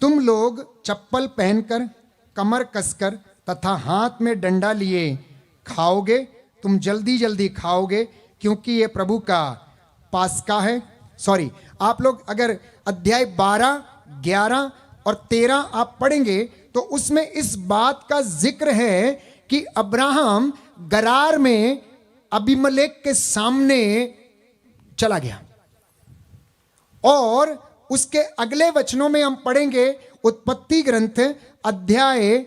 तुम लोग चप्पल पहनकर, कमर कसकर तथा हाथ में डंडा लिए खाओगे। तुम जल्दी जल्दी खाओगे, क्योंकि ये प्रभु का पास्का है। सॉरी, आप लोग अगर अध्याय 12, 11 और 13 आप पढ़ेंगे तो उसमें इस बात का जिक्र है कि अब्राहम गरार में अबीमेलेक के सामने चला गया। और उसके अगले वचनों में हम पढ़ेंगे उत्पत्ति ग्रंथ अध्याय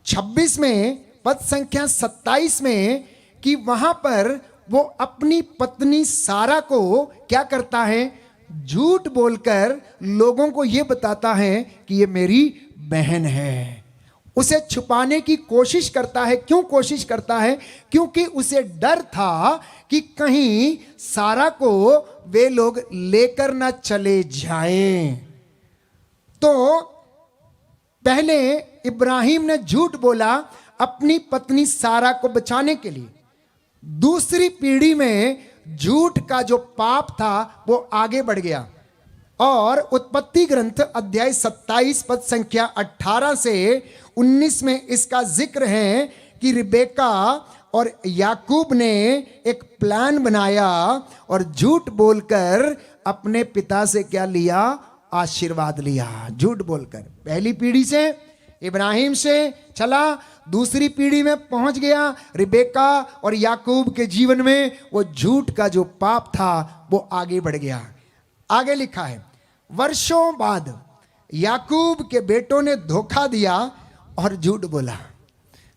26 में पद संख्या 27 में कि वहां पर वो अपनी पत्नी सारा को क्या करता है, झूठ बोलकर लोगों को यह बताता है कि ये मेरी बहन है। उसे छुपाने की कोशिश करता है। क्यों कोशिश करता है? क्योंकि उसे डर था कि कहीं सारा को वे लोग लेकर ना चले जाएं। तो पहले इब्राहिम ने झूठ बोला अपनी पत्नी सारा को बचाने के लिए। दूसरी पीढ़ी में झूठ का जो पाप था वो आगे बढ़ गया। और उत्पत्ति ग्रंथ अध्याय 27 पद संख्या 18 से 19 में इसका जिक्र है कि रिबेका और याकूब ने एक प्लान बनाया और झूठ बोलकर अपने पिता से क्या लिया, आशीर्वाद लिया। झूठ बोलकर पहली पीढ़ी से इब्राहिम से चला, दूसरी पीढ़ी में पहुंच गया। रिबेका और याकूब के जीवन में वो झूठ का जो पाप था वो आगे बढ़ गया। आगे लिखा है, वर्षों बाद याकूब के बेटों ने धोखा दिया और झूठ बोला।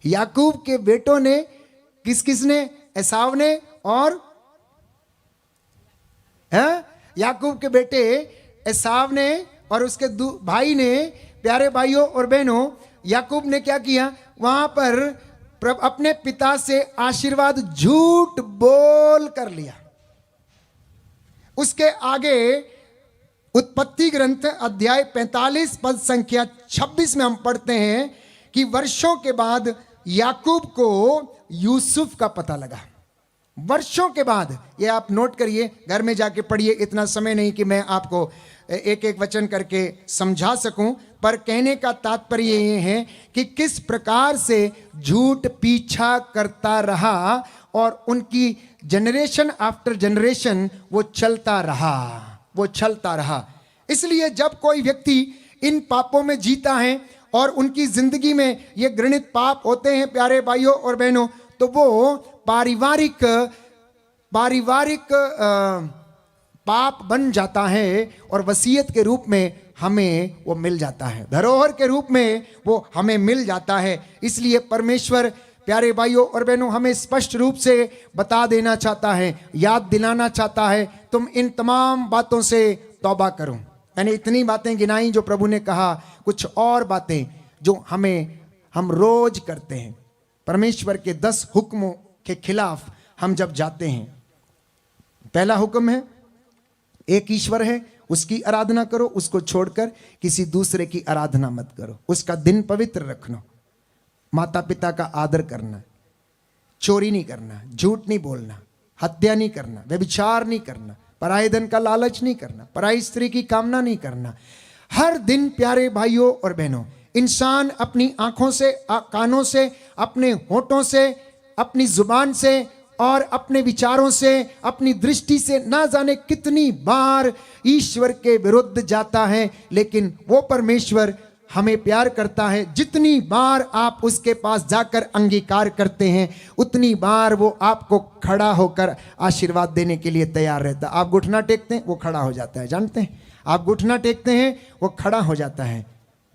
याकूब के बेटों ने किसने? एसाव ने और याकूब के बेटे एसाव ने और उसके भाई ने। प्यारे भाइयों और बहनों, याकूब ने क्या किया? वहां पर अपने पिता से आशीर्वाद झूठ बोल कर लिया। उसके आगे उत्पत्ति ग्रंथ अध्याय 45 पद संख्या 26 में हम पढ़ते हैं कि वर्षों के बाद याकूब को यूसुफ का पता लगा। वर्षों के बाद, ये आप नोट करिए, घर में जाके पढ़िए। इतना समय नहीं कि मैं आपको एक एक वचन करके समझा सकूं, पर कहने का तात्पर्य ये है कि किस प्रकार से झूठ पीछा करता रहा और उनकी जनरेशन आफ्टर जनरेशन वो चलता रहा। इसलिए जब कोई व्यक्ति इन पापों में जीता है और उनकी जिंदगी में ये घृणित पाप होते हैं प्यारे भाइयों और बहनों, तो वो पारिवारिक पाप बन जाता है और वसीयत के रूप में हमें वो मिल जाता है, धरोहर के रूप में वो हमें मिल जाता है। इसलिए परमेश्वर प्यारे भाइयों और बहनों हमें स्पष्ट रूप से बता देना चाहता है, याद दिलाना चाहता है, तुम इन तमाम बातों से तौबा करो। मैंने इतनी बातें गिनाई जो प्रभु ने कहा, कुछ और बातें जो हम रोज करते हैं। परमेश्वर के 10 हुक्मों के खिलाफ हम जब जाते हैं, पहला हुक्म है एक ईश्वर है, उसकी आराधना करो, उसको छोड़कर किसी दूसरे की आराधना मत करो। उसका दिन पवित्र रखना, माता पिता का आदर करना, चोरी नहीं करना, झूठ नहीं बोलना, हत्या नहीं करना, व्यभिचार नहीं करना, पराये धन का लालच नहीं करना, पराई स्त्री की कामना नहीं करना। हर दिन प्यारे भाइयों और बहनों, इंसान अपनी आंखों से, कानों से, अपने होठों से, अपनी जुबान से और अपने विचारों से, अपनी दृष्टि से ना जाने कितनी बार ईश्वर के विरुद्ध जाता है, लेकिन वो परमेश्वर हमें प्यार करता है। जितनी बार आप उसके पास जाकर अंगीकार करते हैं, उतनी बार वो आपको खड़ा होकर आशीर्वाद देने के लिए तैयार रहता है। आप घुटना टेकते हैं, वो खड़ा हो जाता है, जानते हैं? आप घुटना टेकते हैं, वो खड़ा हो जाता है।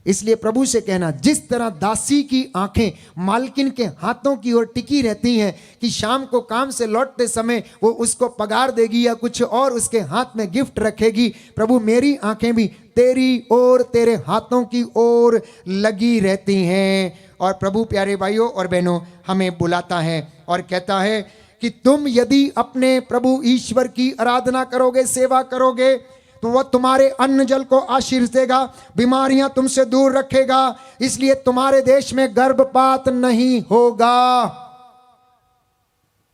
इसलिए प्रभु से कहना, जिस तरह दासी की आंखें मालकिन के हाथों की ओर टिकी रहती हैं कि शाम को काम से लौटते समय वो उसको पगार देगी या कुछ और उसके हाथ में गिफ्ट रखेगी, प्रभु मेरी आंखें भी तेरी ओर, तेरे हाथों की ओर लगी रहती हैं। और प्रभु प्यारे भाइयों और बहनों हमें बुलाता है और कहता है कि तुम यदि अपने प्रभु ईश्वर की आराधना करोगे, सेवा करोगे, तो वह तुम्हारे अन्न जल को आशीष देगा, बीमारियां तुमसे दूर रखेगा। इसलिए तुम्हारे देश में गर्भपात नहीं होगा।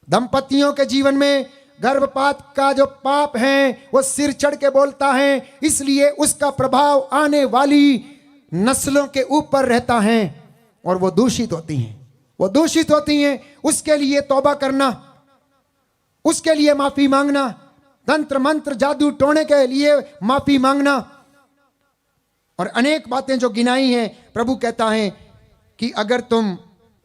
दंपतियों के जीवन में गर्भपात का जो पाप है वो सिर चढ़ के बोलता है, इसलिए उसका प्रभाव आने वाली नस्लों के ऊपर रहता है और वो दूषित होती हैं, वो दूषित होती हैं। उसके लिए तौबा करना, उसके लिए माफी मांगना, तंत्र मंत्र जादू टोने के लिए माफी मांगना और अनेक बातें जो गिनाई हैं। प्रभु कहता है कि अगर तुम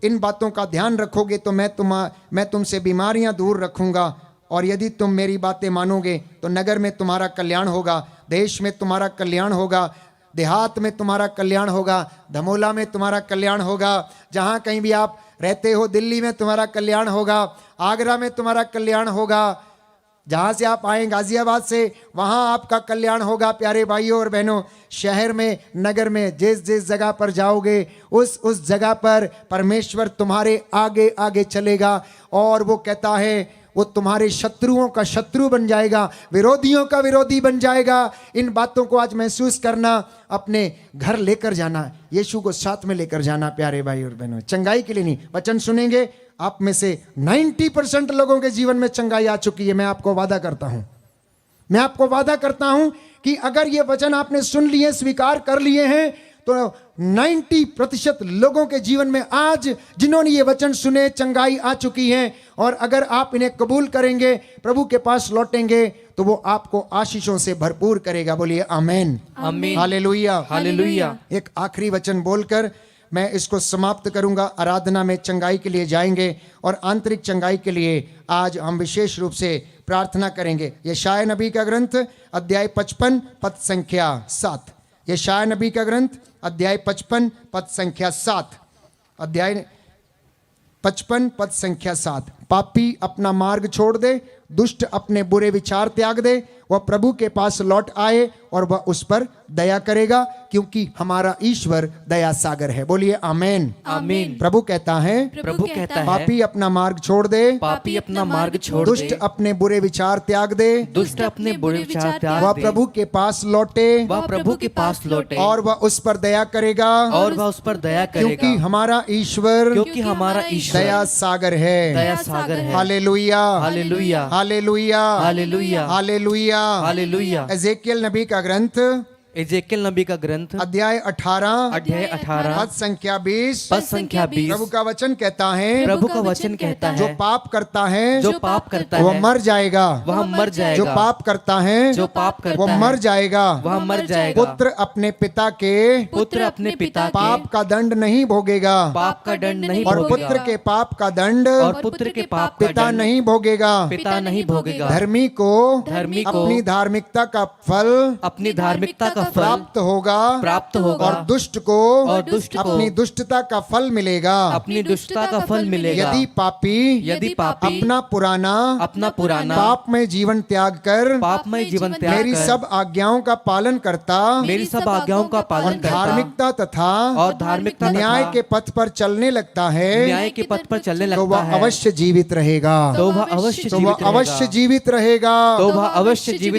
इन बातों का ध्यान रखोगे तो मैं तुमसे बीमारियां दूर रखूंगा, और यदि तुम मेरी बातें मानोगे तो नगर में तुम्हारा कल्याण होगा, देश में तुम्हारा कल्याण होगा, देहात में तुम्हारा कल्याण होगा, धमोला में तुम्हारा कल्याण होगा, जहां कहीं भी आप रहते हो, दिल्ली में तुम्हारा कल्याण होगा, आगरा में तुम्हारा कल्याण होगा, जहां से आप आए गाजियाबाद से, वहां आपका कल्याण होगा। प्यारे भाइयों और बहनों, शहर में, नगर में, जिस जिस जगह पर जाओगे उस जगह पर परमेश्वर तुम्हारे आगे आगे चलेगा। और वो कहता है वो तुम्हारे शत्रुओं का शत्रु बन जाएगा, विरोधियों का विरोधी बन जाएगा। इन बातों को आज महसूस करना, अपने घर लेकर जाना, यीशु को साथ में लेकर जाना। प्यारे भाई और बहनों, चंगाई के लिए नहीं, वचन सुनेंगे। आप में से 90% लोगों के जीवन में चंगाई आ चुकी है। मैं आपको वादा करता हूं, मैं आपको वादा करता हूं कि अगर ये वचन आपने सुन लिए, स्वीकार कर लिए हैं, तो 90% लोगों के जीवन में आज जिन्होंने ये वचन सुने, चंगाई आ चुकी है। और अगर आप इन्हें कबूल करेंगे, प्रभु के पास लौटेंगे, तो वो आपको आशीषों से भरपूर करेगा। बोलिए आमीन, आमीन, हालेलुया, हालेलुया। एक आखिरी वचन बोलकर मैं इसको समाप्त करूंगा। आराधना में चंगाई के लिए जाएंगे और आंतरिक चंगाई के लिए आज हम विशेष रूप से प्रार्थना करेंगे। यशायाह नबी का ग्रंथ अध्याय 55 पद संख्या 7। यशायाह नबी का ग्रंथ अध्याय 55 पद संख्या 7। अध्याय 55 पद संख्या 7। पापी अपना मार्ग छोड़ दे, दुष्ट अपने बुरे विचार त्याग दे, वह प्रभु के पास लौट आए और वह उस पर दया करेगा, क्योंकि हमारा ईश्वर दया सागर है। बोलिए आमीन, आमीन। प्रभु कहता है, प्रभु कहता है, पापी अपना मार्ग छोड़ दे, पापी अपना मार्ग छोड़ दुष्ट दे, अपने बुरे विचार त्याग दे, दुष्ट अपने बुरे विचार त्याग वह दे, प्रभु के पास लौटे वह प्रभु के पास लौटे और वह उस पर दया करेगा, और वह उस पर दया क्योंकि करेगा, हमारा ईश्वर क्योंकि हमारा ईश्वर दया सागर है। दया सागर है। Hallelujah, hallelujah, hallelujah, hallelujah, hallelujah, hallelujah. Ezekiel नबी का ग्रंथ एजेकियल नबी का ग्रंथ अध्याय 18 अध्याय 18 पद संख्या 20। पद संख्या 20। प्रभु का वचन कहता है, प्रभु का वचन कहता जो है, पाप करता है जो पाप करता वह है मर जाएगा, वह मर जो जाएगा, पाप करता है जो पाप करता वह है मर जाएगा, वह मर जाएगा। पुत्र अपने पिता के पुत्र अपने पिता के पाप का दंड नहीं भोगेगा, पाप का दंड नहीं और भोगेगा, पुत्र के पाप का दंड और पुत्र के पाप का पिता दंड नहीं भोगेगा। पिता नहीं भोगेगा। धर्मी को धर्मी को अपनी धार्मिकता का फल अपनी धार्मिकता का फल प्राप्त होगा, होगा, और दुष्ट को अपनी दुष्टता का फल मिलेगा। अपनी दुष्टता का फल मिलेगा। यदि पापी अपना पुराना पापमय जीवन त्याग कर पापमय जीवन त्याग मेरी कर सब आज्ञाओं का पालन करता, मेरी सब आज्ञाओं का और पालन करता धार्मिकता तथा और धार्मिकता न्याय के पथ पर चलने लगता है, न्याय के पथ पर चलने तो लगता वह है, अवश्य जीवित रहेगा, तो वह अवश्य जीवित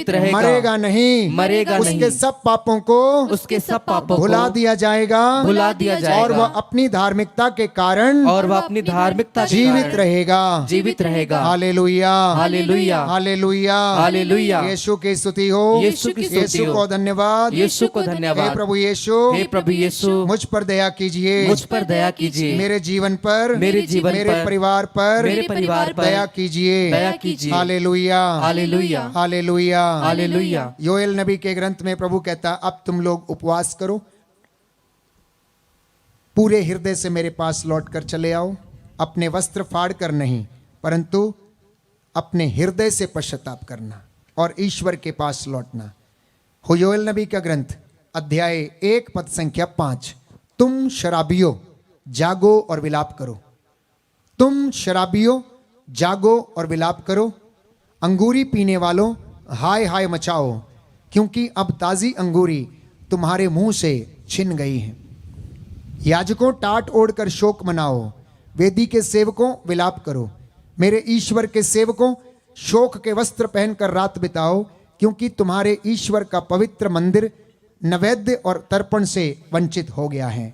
रहेगा, मरेगा मरेगा नहीं, उसके सब पापों को उसके सब पापों भुला को दिया जाएगा भुला दिया और जाएगा वह अपनी धार्मिकता के कारण और वह अपनी धार्मिकता के जीवित कारण रहेगा। जीवित रहेगा। Hallelujah, hallelujah, hallelujah, hallelujah. Yeshu की स्तुति हो, यीशु की स्तुति यीशु हो। को धन्यवाद। यीशु को हे धन्यवाद। प्रभु यीशु, हे प्रभु यीशु, मुझ पर दया कीजिए, मुझ पर दया कीजिए। मेरे जीवन पर, मेरे जीवन मेरे पर, परिवार पर मेरे परिवार पर दया कीजिए। दया कीजिए। Hallelujah, hallelujah, hallelujah, hallelujah. योएल नबी के ग्रंथ में प्रभु कहता, अब तुम लोग उपवास करो, पूरे हृदय से मेरे पास लौटकर चले आओ, अपने वस्त्र फाड़ कर नहीं परंतु अपने हृदय से पश्चाताप करना और ईश्वर के पास लौटना। हो योएल नबी का ग्रंथ अध्याय 1 पद संख्या 5, तुम शराबियों जागो और विलाप करो, तुम शराबियों जागो और विलाप करो, अंगूरी पीने वालों हाय हाय मचाओ, क्योंकि अब ताजी अंगूरी तुम्हारे मुंह से छिन गई है। याजकों टाट ओढ़कर शोक मनाओ, वेदी के सेवकों विलाप करो, मेरे ईश्वर के सेवकों शोक के वस्त्र पहनकर रात बिताओ, क्योंकि तुम्हारे ईश्वर का पवित्र मंदिर नैवेद्य और तर्पण से वंचित हो गया है।